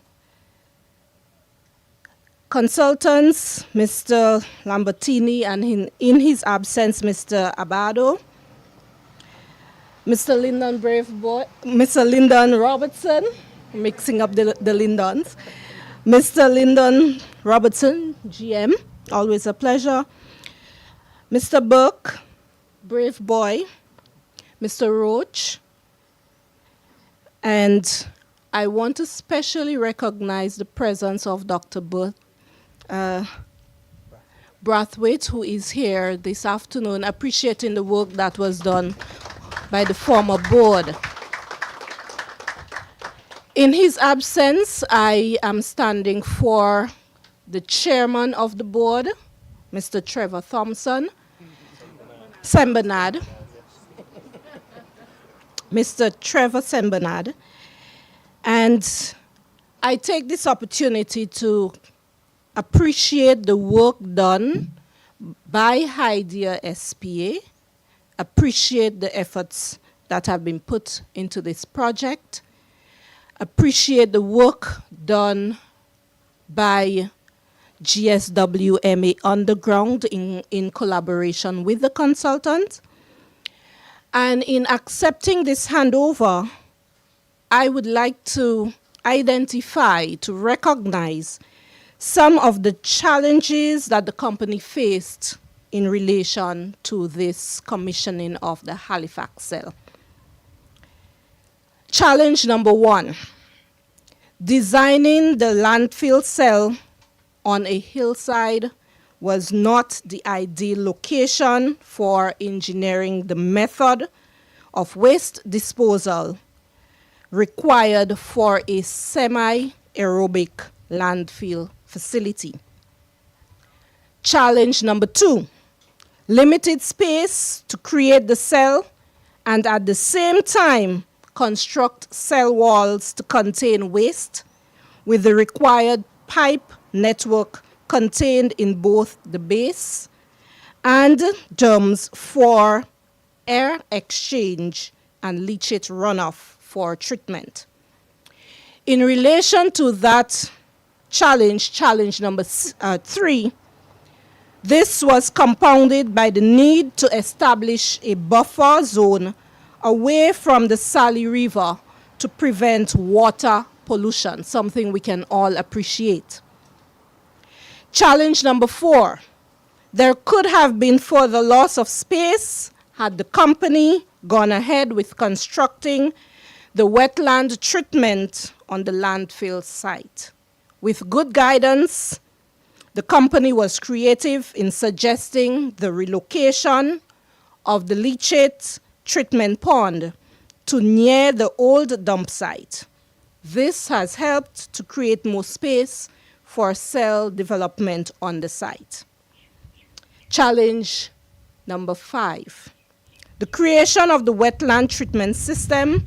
consultants, Mr. Lambertini, and in his absence, Mr. Abado, Mr. Lyndon Robertson, mixing up the Lyndons, Mr. Lyndon Robertson, GM, always a pleasure, Mr. Burke, brave boy, Mr. Roach, and I want to especially recognize the presence of Dr. Brathwaite, who is here this afternoon, appreciating the work that was done by the former board. In his absence, I am standing for the chairman of the board, Mr. Trevor Thompson, Sembernad, Mr. Trevor Sembernad, and I take this opportunity to appreciate the work done by Idea SPA, appreciate the efforts that have been put into this project, appreciate the work done by GSWMA Underground in collaboration with the consultant. And in accepting this handover, I would like to identify, to recognize some of the challenges that the company faced in relation to this commissioning of the Halifax cell. Challenge number 1, designing the landfill cell on a hillside was not the ideal location for engineering the method of waste disposal required for a semi-aerobic landfill facility. Challenge number 2, limited space to create the cell and at the same time construct cell walls to contain waste with the required pipe network contained in both the base and drums for air exchange and leachate runoff for treatment. In relation to that challenge number 3, this was compounded by the need to establish a buffer zone away from the Sally River to prevent water pollution, something we can all appreciate. Challenge number 4, there could have been further loss of space had the company gone ahead with constructing the wetland treatment on the landfill site. With good guidance, the company was creative in suggesting the relocation of the leachate treatment pond to near the old dump site. This has helped to create more space for cell development on the site. Challenge number 5. The creation of the wetland treatment system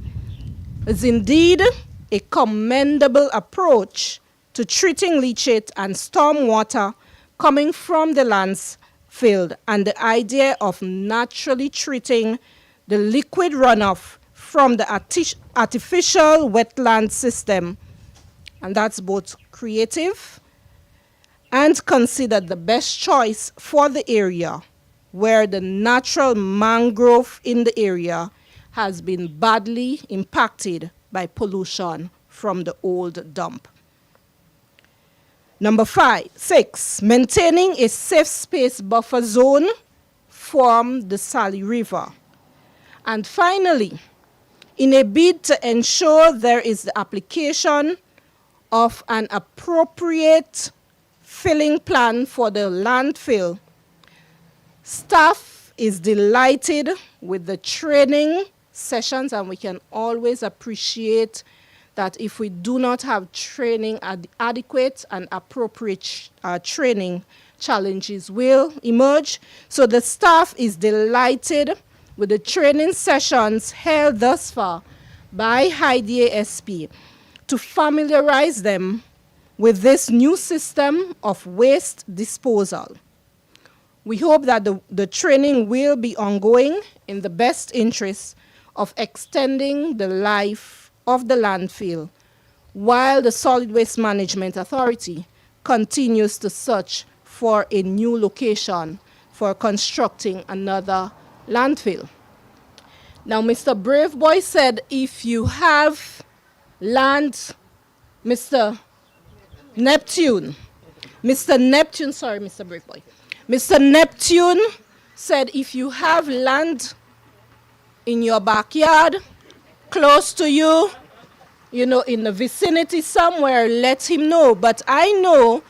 is indeed a commendable approach to treating leachate and stormwater coming from the landfill, and the idea of naturally treating the liquid runoff from the artificial wetland system, and that's both creative and considered the best choice for the area where the natural mangrove in the area has been badly impacted by pollution from the old dump. Number 6, maintaining a safe space buffer zone from the Sally River. And finally, in a bid to ensure there is the application of an appropriate filling plan for the landfill, staff is delighted with the training sessions, and we can always appreciate that if we do not have training adequate and appropriate training, challenges will emerge. So the staff is delighted with the training sessions held thus far by Idea SP to familiarize them with this new system of waste disposal. We hope that the training will be ongoing in the best interest of extending the life of the landfill, while the Solid Waste Management Authority continues to search for a new location for constructing another landfill. Now, Mr. Braveboy said if you have land, Mr. Neptune said if you have land in your backyard, close to you, in the vicinity somewhere, let him know. But I know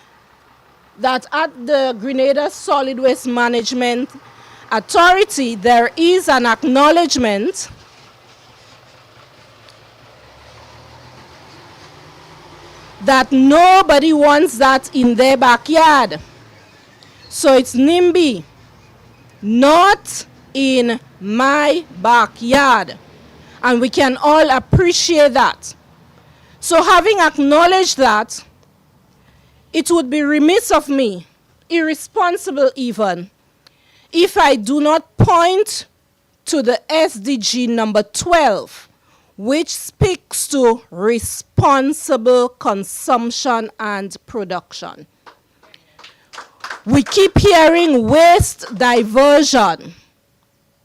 that at the Grenada Solid Waste Management Authority, there is an acknowledgement that nobody wants that in their backyard. So it's NIMBY, not in my backyard. And we can all appreciate that. So having acknowledged that, it would be remiss of me, irresponsible even, if I do not point to the SDG number 12, which speaks to responsible consumption and production. We keep hearing waste diversion,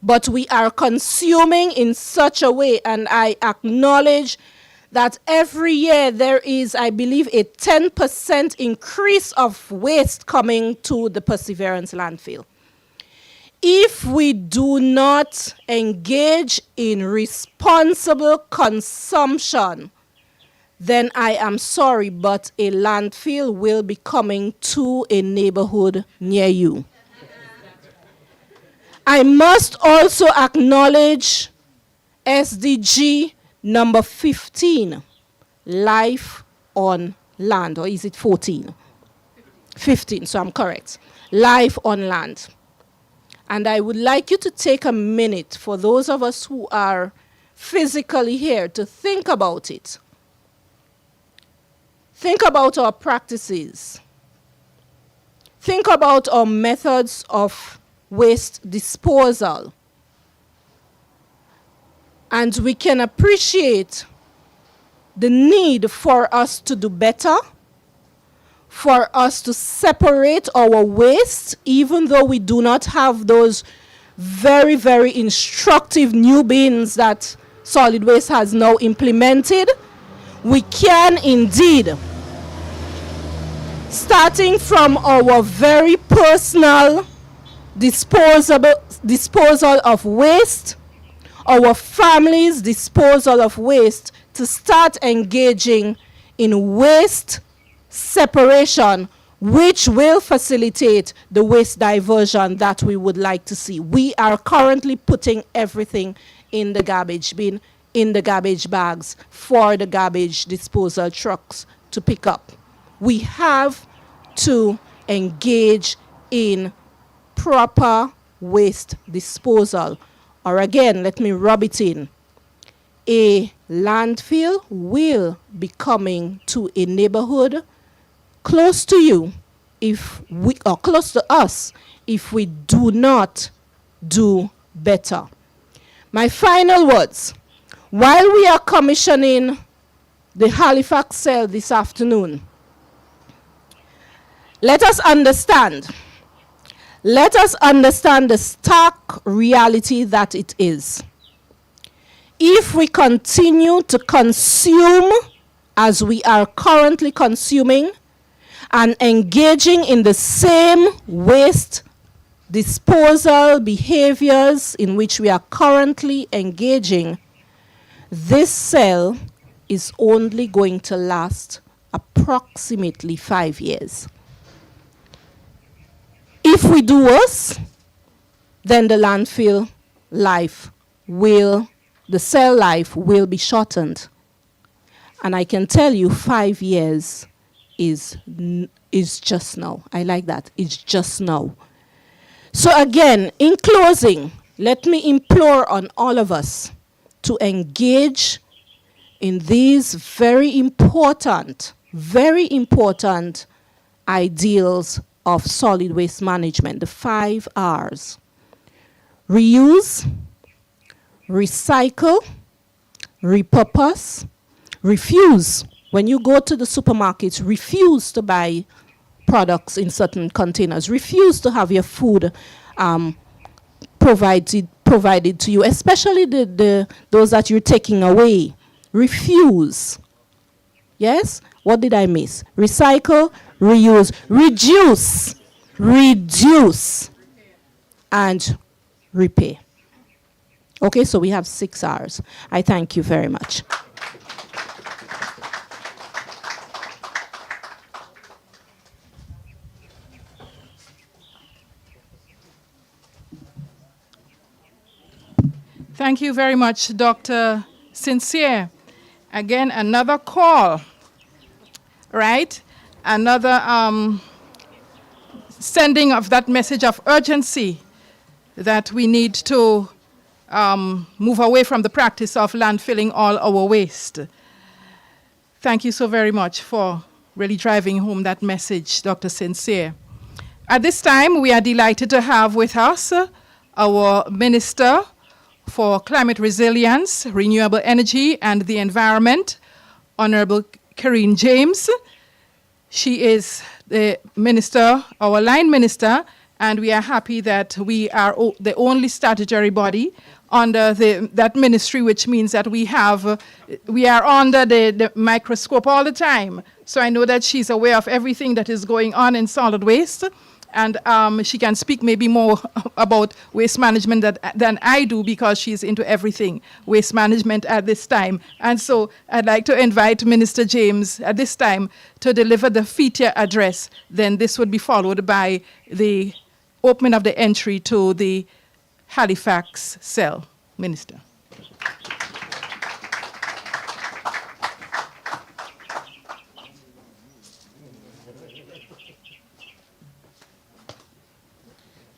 but we are consuming in such a way, and I acknowledge that every year there is, I believe, a 10% increase of waste coming to the Perseverance landfill. If we do not engage in responsible consumption, then I am sorry, but a landfill will be coming to a neighborhood near you. I must also acknowledge SDG number 15, life on land, or is it 14? 15, so I'm correct. Life on land. And I would like you to take a minute, for those of us who are physically here, to think about it. Think about our practices. Think about our methods of waste disposal. And we can appreciate the need for us to do better, for us to separate our waste, even though we do not have those very, very instructive new bins that solid waste has now implemented. We can indeed, starting from our very personal disposal of waste, our families' disposal of waste, to start engaging in waste separation, which will facilitate the waste diversion that we would like to see. We are currently putting everything in the garbage bin, in the garbage bags for the garbage disposal trucks to pick up. We have to engage in proper waste disposal. Or again, let me rub it in. A landfill will be coming to a neighborhood close to you, or close to us, if we do not do better. My final words. While we are commissioning the Halifax cell this afternoon, let us understand the stark reality that it is. If we continue to consume as we are currently consuming and engaging in the same waste disposal behaviors in which we are currently engaging, this cell is only going to last approximately 5 years. If we do worse, then the landfill life the cell life will be shortened. And I can tell you 5 years is just now. I like that. It's just now. So again, in closing, let me implore on all of us to engage in these very important ideals of solid waste management, the 5 R's. Reuse, recycle, repurpose, refuse. When you go to the supermarkets, refuse to buy products in certain containers. Refuse to have your food provided to you, especially those that you're taking away. Refuse. Yes? What did I miss? Recycle, reuse, reduce, and repair. Okay, so we have 6 R's. I thank you very much. Thank you very much, Dr. Sincere. Again, another call right? Another sending of that message of urgency that we need to move away from the practice of landfilling all our waste. Thank you so very much for really driving home that message, Dr. Sincere. At this time, we are delighted to have with us our Minister for Climate Resilience, Renewable Energy and the Environment, Honorable Karine James. She is the minister, our line minister, and we are happy that we are the only statutory body under that ministry, which means that we are under the microscope all the time. So I know that she's aware of everything that is going on in solid waste, and she can speak maybe more about waste management than I do, because she's into everything waste management at this time. And so I'd like to invite Minister James at this time to deliver the feature address. Then this would be followed by the opening of the entry to the Halifax cell. Minister.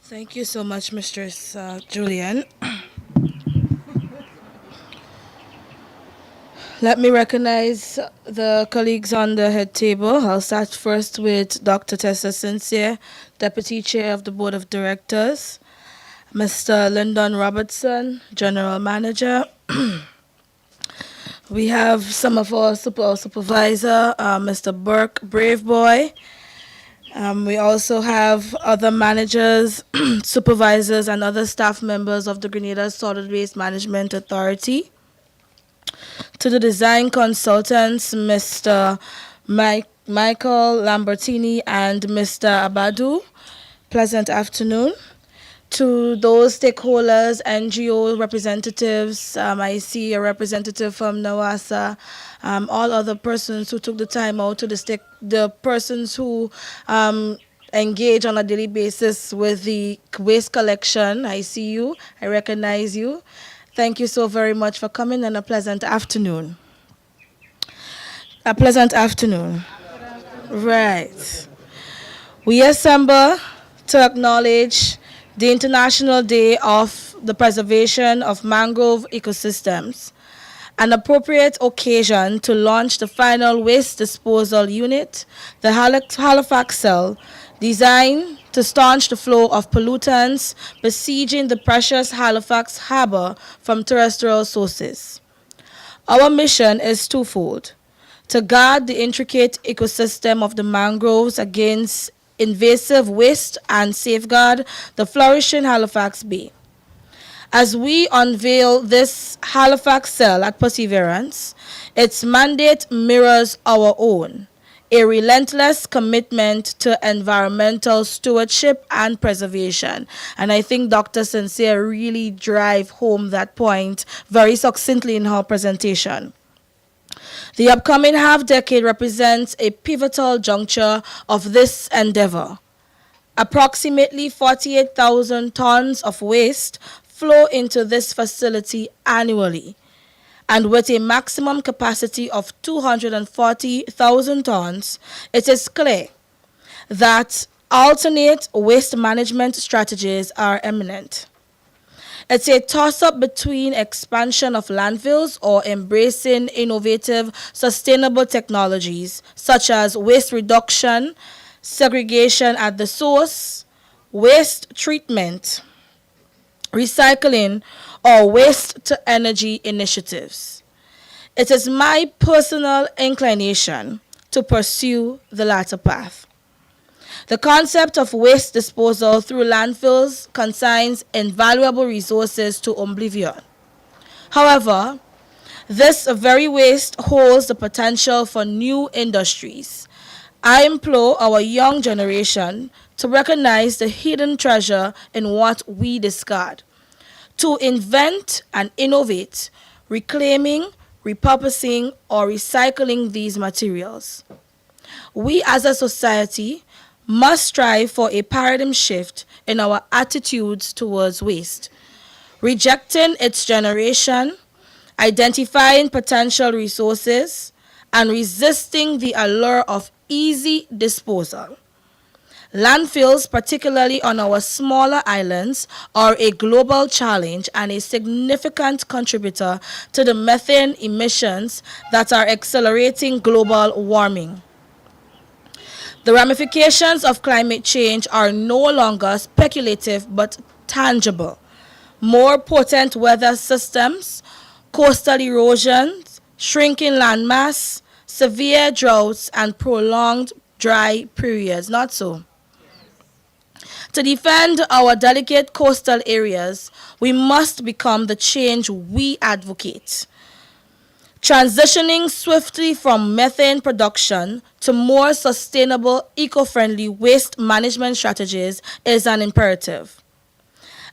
Thank you so much, Mistress Julian. Let me recognize the colleagues on the head table. I'll start first with Dr. Tessa Sincere, Deputy Chair of the Board of Directors, Mr. Lyndon Robertson, General Manager. We have some of our supervisor, Mr. Burke Braveboy. We also have other managers, supervisors, and other staff members of the Grenada Solid Waste Management Authority. To the design consultants, Mr. Michael Lambertini and Mr. Abadu, pleasant afternoon. To those stakeholders, NGO representatives, I see a representative from NAWASA, all other persons who took the time out, to the persons who engage on a daily basis with the waste collection. I see you, I recognize you. Thank you so very much for coming, and a pleasant afternoon. A pleasant afternoon. Right. We assemble to acknowledge the International Day of the Preservation of Mangrove Ecosystems, an appropriate occasion to launch the final waste disposal unit, the Halifax cell, designed to staunch the flow of pollutants besieging the precious Halifax harbor from terrestrial sources. Our mission is twofold: to guard the intricate ecosystem of the mangroves against invasive waste and safeguard the flourishing Halifax Bay. As we unveil this Halifax cell at Perseverance, its mandate mirrors our own: a relentless commitment to environmental stewardship and preservation. And I think Dr. Sincere really drive home that point very succinctly in her presentation. The upcoming half-decade represents a pivotal juncture of this endeavor. Approximately 48,000 tons of waste flow into this facility annually, and with a maximum capacity of 240,000 tons, it is clear that alternate waste management strategies are imminent. It's a toss-up between expansion of landfills or embracing innovative, sustainable technologies such as waste reduction, segregation at the source, waste treatment, recycling, or waste-to-energy initiatives. It is my personal inclination to pursue the latter path. The concept of waste disposal through landfills consigns invaluable resources to oblivion. However, this very waste holds the potential for new industries. I implore our young generation to recognize the hidden treasure in what we discard, to invent and innovate, reclaiming, repurposing, or recycling these materials. We as a society must strive for a paradigm shift in our attitudes towards waste, rejecting its generation, identifying potential resources, and resisting the allure of easy disposal. Landfills, particularly on our smaller islands, are a global challenge and a significant contributor to the methane emissions that are accelerating global warming. The ramifications of climate change are no longer speculative but tangible. More potent weather systems, coastal erosions, shrinking landmass, severe droughts, and prolonged dry periods. Not so. To defend our delicate coastal areas, we must become the change we advocate. Transitioning swiftly from methane production to more sustainable, eco-friendly waste management strategies is an imperative.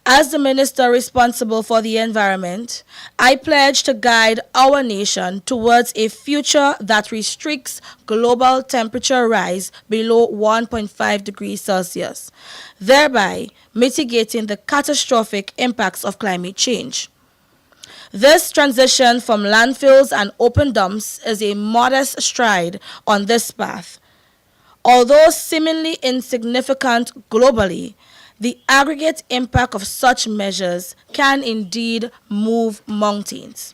As the minister responsible for the environment, I pledge to guide our nation towards a future that restricts global temperature rise below 1.5 degrees Celsius, thereby mitigating the catastrophic impacts of climate change. This transition from landfills and open dumps is a modest stride on this path. Although seemingly insignificant globally, the aggregate impact of such measures can indeed move mountains.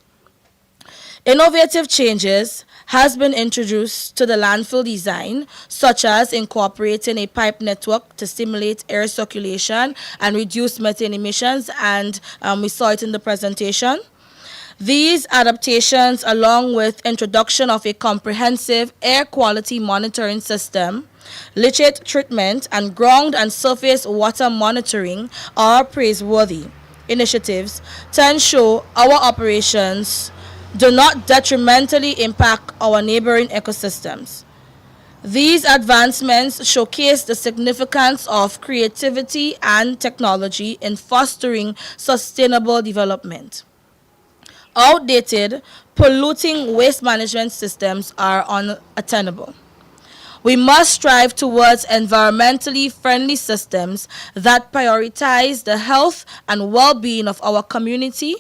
Innovative changes has been introduced to the landfill design, such as incorporating a pipe network to stimulate air circulation and reduce methane emissions, and we saw it in the presentation. These adaptations, along with introduction of a comprehensive air quality monitoring system, leachate treatment, and ground and surface water monitoring, are praiseworthy initiatives to ensure our operations do not detrimentally impact our neighboring ecosystems. These advancements showcase the significance of creativity and technology in fostering sustainable development. Outdated, polluting waste management systems are unattainable. We must strive towards environmentally friendly systems that prioritize the health and well-being of our community,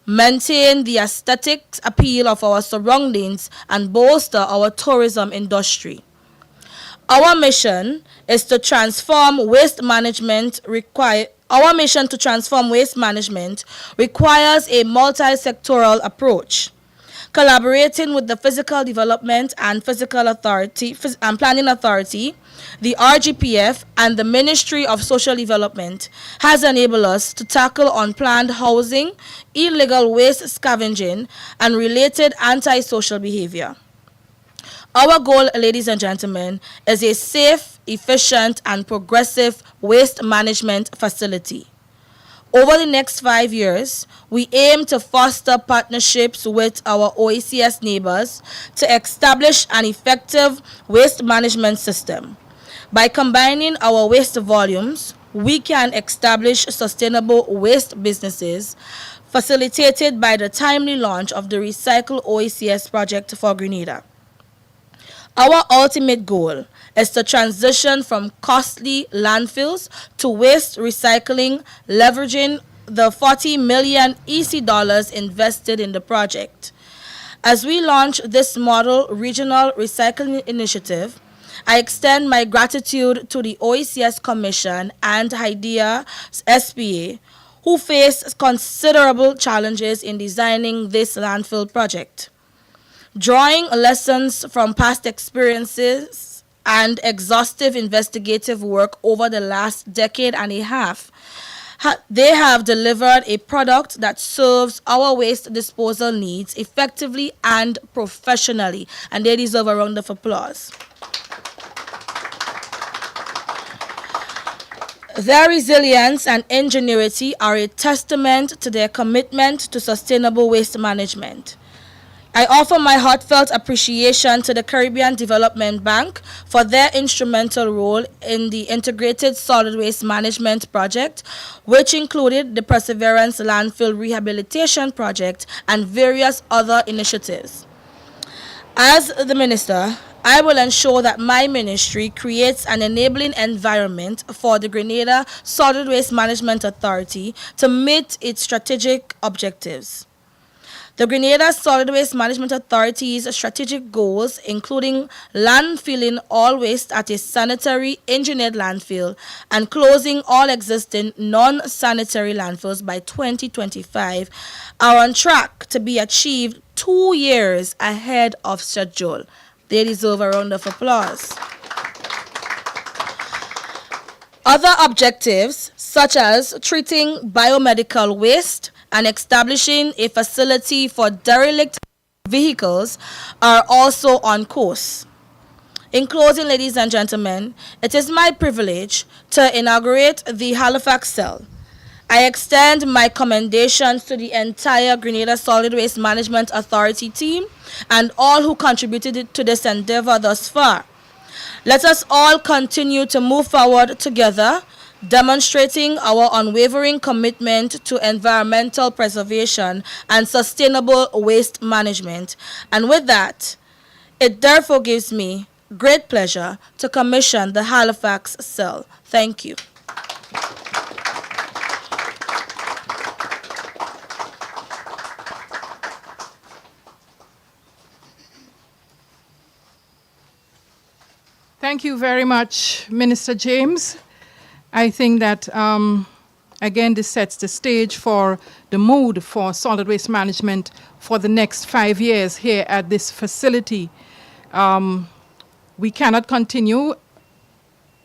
maintain the aesthetic appeal of our surroundings, and bolster our tourism industry. Our mission is to transform waste management requires a multi-sectoral approach. Collaborating with the Physical Development and Planning Authority, the RGPF, and the Ministry of Social Development has enabled us to tackle unplanned housing, illegal waste scavenging, and related antisocial behavior. Our goal, ladies and gentlemen, is a safe, efficient, and progressive waste management facility. Over the next 5 years, we aim to foster partnerships with our OECS neighbors to establish an effective waste management system. By combining our waste volumes, we can establish sustainable waste businesses, facilitated by the timely launch of the Recycle OECS project for Grenada. Our ultimate goal is to transition from costly landfills to waste recycling, leveraging the 40 million EC dollars invested in the project. As we launch this model regional recycling initiative, I extend my gratitude to the OECS Commission and HIDEA SPA, who faced considerable challenges in designing this landfill project. Drawing lessons from past experiences and exhaustive investigative work over the last decade and a half, they have delivered a product that serves our waste disposal needs effectively and professionally, and they deserve a round of applause. Their resilience and ingenuity are a testament to their commitment to sustainable waste management. I offer my heartfelt appreciation to the Caribbean Development Bank for their instrumental role in the Integrated Solid Waste Management Project, which included the Perseverance Landfill Rehabilitation Project and various other initiatives. As the Minister, I will ensure that my ministry creates an enabling environment for the Grenada Solid Waste Management Authority to meet its strategic objectives. The Grenada Solid Waste Management Authority's strategic goals, including landfilling all waste at a sanitary engineered landfill and closing all existing non-sanitary landfills by 2025, are on track to be achieved 2 years ahead of schedule. They deserve a round of applause. Other objectives, such as treating biomedical waste and establishing a facility for derelict vehicles, are also on course. In closing, ladies and gentlemen, it is my privilege to inaugurate the Halifax cell. I extend my commendations to the entire Grenada Solid Waste Management Authority team and all who contributed to this endeavor thus far. Let us all continue to move forward together, demonstrating our unwavering commitment to environmental preservation and sustainable waste management. And with that, it therefore gives me great pleasure to commission the Halifax cell. Thank you. Thank you very much, Minister James. I think that, again, this sets the stage for the mood for solid waste management for the next 5 years here at this facility. We cannot continue,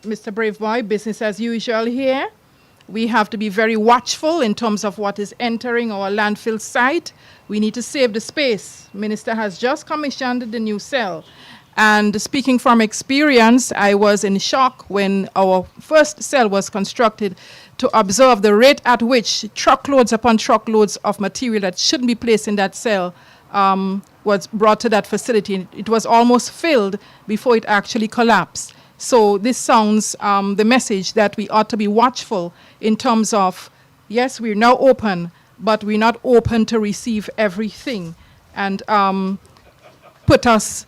Mr. Braveboy, business as usual here. We have to be very watchful in terms of what is entering our landfill site. We need to save the space. Minister has just commissioned the new cell. And speaking from experience, I was in shock when our first cell was constructed to observe the rate at which truckloads upon truckloads of material that shouldn't be placed in that cell was brought to that facility. It was almost filled before it actually collapsed. So this sounds the message that we ought to be watchful in terms of, yes, we're now open, but we're not open to receive everything. And put us,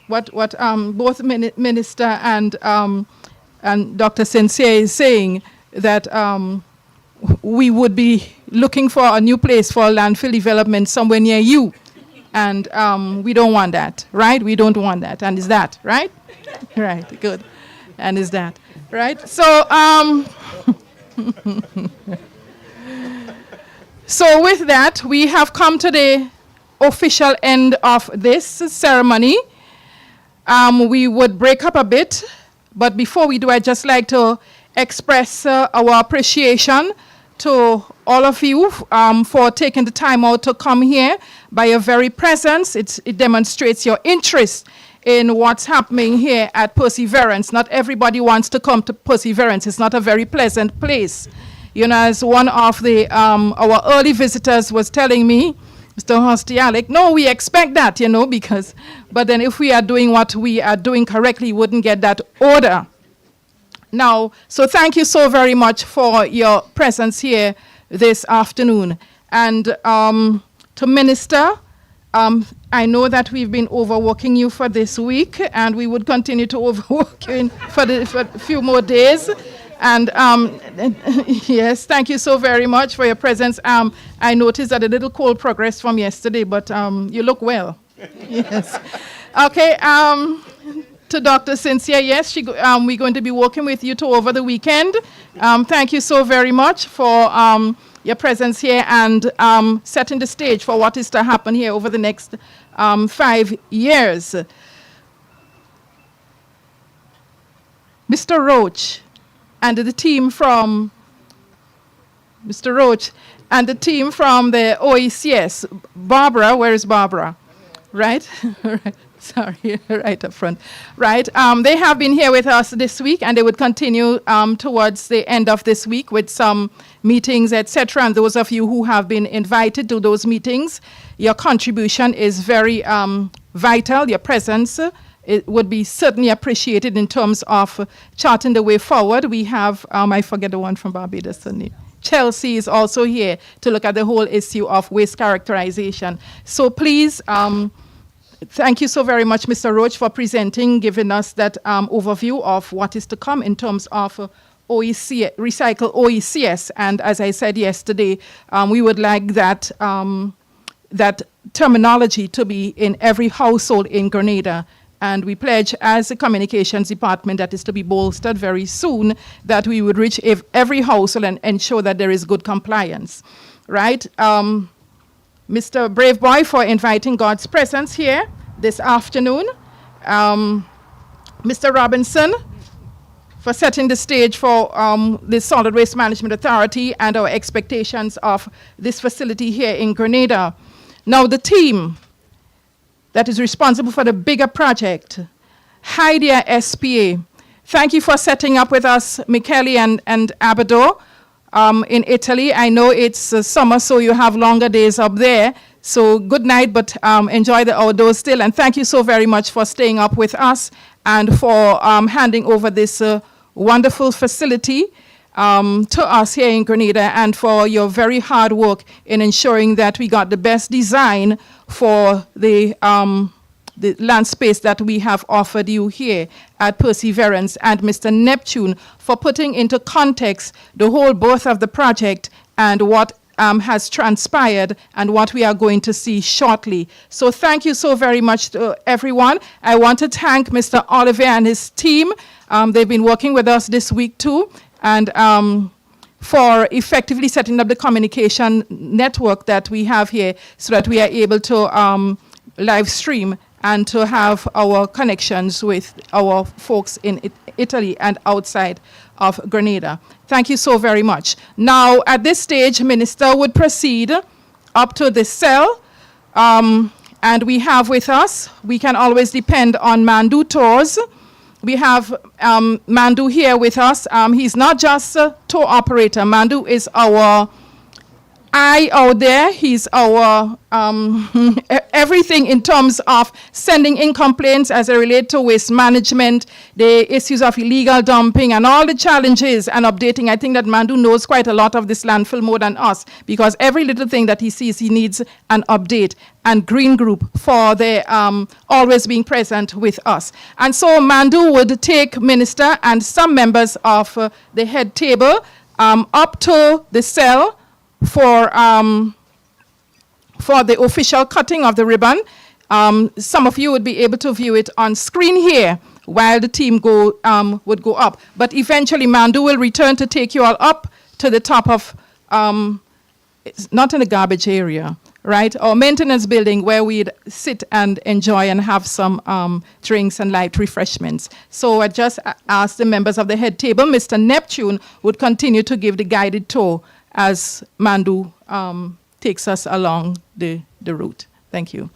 what both Minister and Dr. Sensei is saying, that we would be looking for a new place for landfill development somewhere near you. And we don't want that, right? We don't want that. And is that, right? Right, good. And is that, right? So, so with that, we have come to the official end of this ceremony. We would break up a bit, but before we do, I'd just like to express our appreciation to all of you for taking the time out to come here. By your very presence, it demonstrates your interest in what's happening here at Perseverance. Not everybody wants to come to Perseverance. It's not a very pleasant place. You know, as one of the our early visitors was telling me, Mr. Hostialik, no, we expect that, you know, because, but then if we are doing what we are doing correctly, we wouldn't get that order. Now, so thank you so very much for your presence here this afternoon. And to Minister, I know that we've been overworking you for this week, and we would continue to overwork you for a few more days. And yes, thank you so very much for your presence. I noticed that a little cold progress from yesterday, but you look well. Yes. Okay. To Dr. Cynthia, yes, we're going to be working with you too over the weekend. Thank you so very much for your presence here and setting the stage for what is to happen here over the next 5 years. Mr. Roach and the team from Mr. Roach and the team from the OECS. Barbara, where is Barbara? Right? Right. Sorry, right up front. Right. They have been here with us this week, and they would continue towards the end of this week with some meetings, etc. And those of you who have been invited to those meetings, your contribution is very vital. Your presence it would be certainly appreciated in terms of charting the way forward. We have, I forget the one from Barbados. Chelsea is also here to look at the whole issue of waste characterization. So please, thank you so very much, Mr. Roach, for presenting, giving us that overview of what is to come in terms of OEC, Recycle OECS. And as I said yesterday, we would like that that terminology to be in every household in Grenada. And we pledge as a communications department that is to be bolstered very soon, that we would reach every household and ensure that there is good compliance, right? Mr. Brave Boy for inviting God's presence here this afternoon. Mr. Robinson for setting the stage for the Solid Waste Management Authority and our expectations of this facility here in Grenada. Now the team that is responsible for the bigger project, Hydia SPA. Thank you for setting up with us, Michele and Abado in Italy. I know it's summer, so you have longer days up there. So good night, but enjoy the outdoors still. And thank you so very much for staying up with us and for handing over this wonderful facility to us here in Grenada, and for your very hard work in ensuring that we got the best design for the land space that we have offered you here at Perseverance, and Mr. Neptune for putting into context the whole birth of the project and what has transpired and what we are going to see shortly. So thank you so very much to everyone. I want to thank Mr. Oliver and his team. They've been working with us this week too, and for effectively setting up the communication network that we have here so that we are able to live stream and to have our connections with our folks in Italy and outside of Grenada. Thank you so very much. Now, at this stage, Minister would proceed up to the cell, and we have with us, we can always depend on Mandu tours. We have Mandu here with us. He's not just a tour operator. Mandu is our eye out there. He's our everything in terms of sending in complaints as they relate to waste management, the issues of illegal dumping, and all the challenges and updating. I think that Mandu knows quite a lot of this landfill more than us, because every little thing that he sees, he needs an update. And Green Group for their always being present with us. And so Mandu would take Minister and some members of the head table up to the cell for the official cutting of the ribbon. Some of you would be able to view it on screen here while the team would go up. But eventually Mandu will return to take you all up to the top of, it's not in the garbage area, right? Our maintenance building where we'd sit and enjoy and have some drinks and light refreshments. So I just asked the members of the head table, Mr. Neptune would continue to give the guided tour as Mandu takes us along the route. Thank you.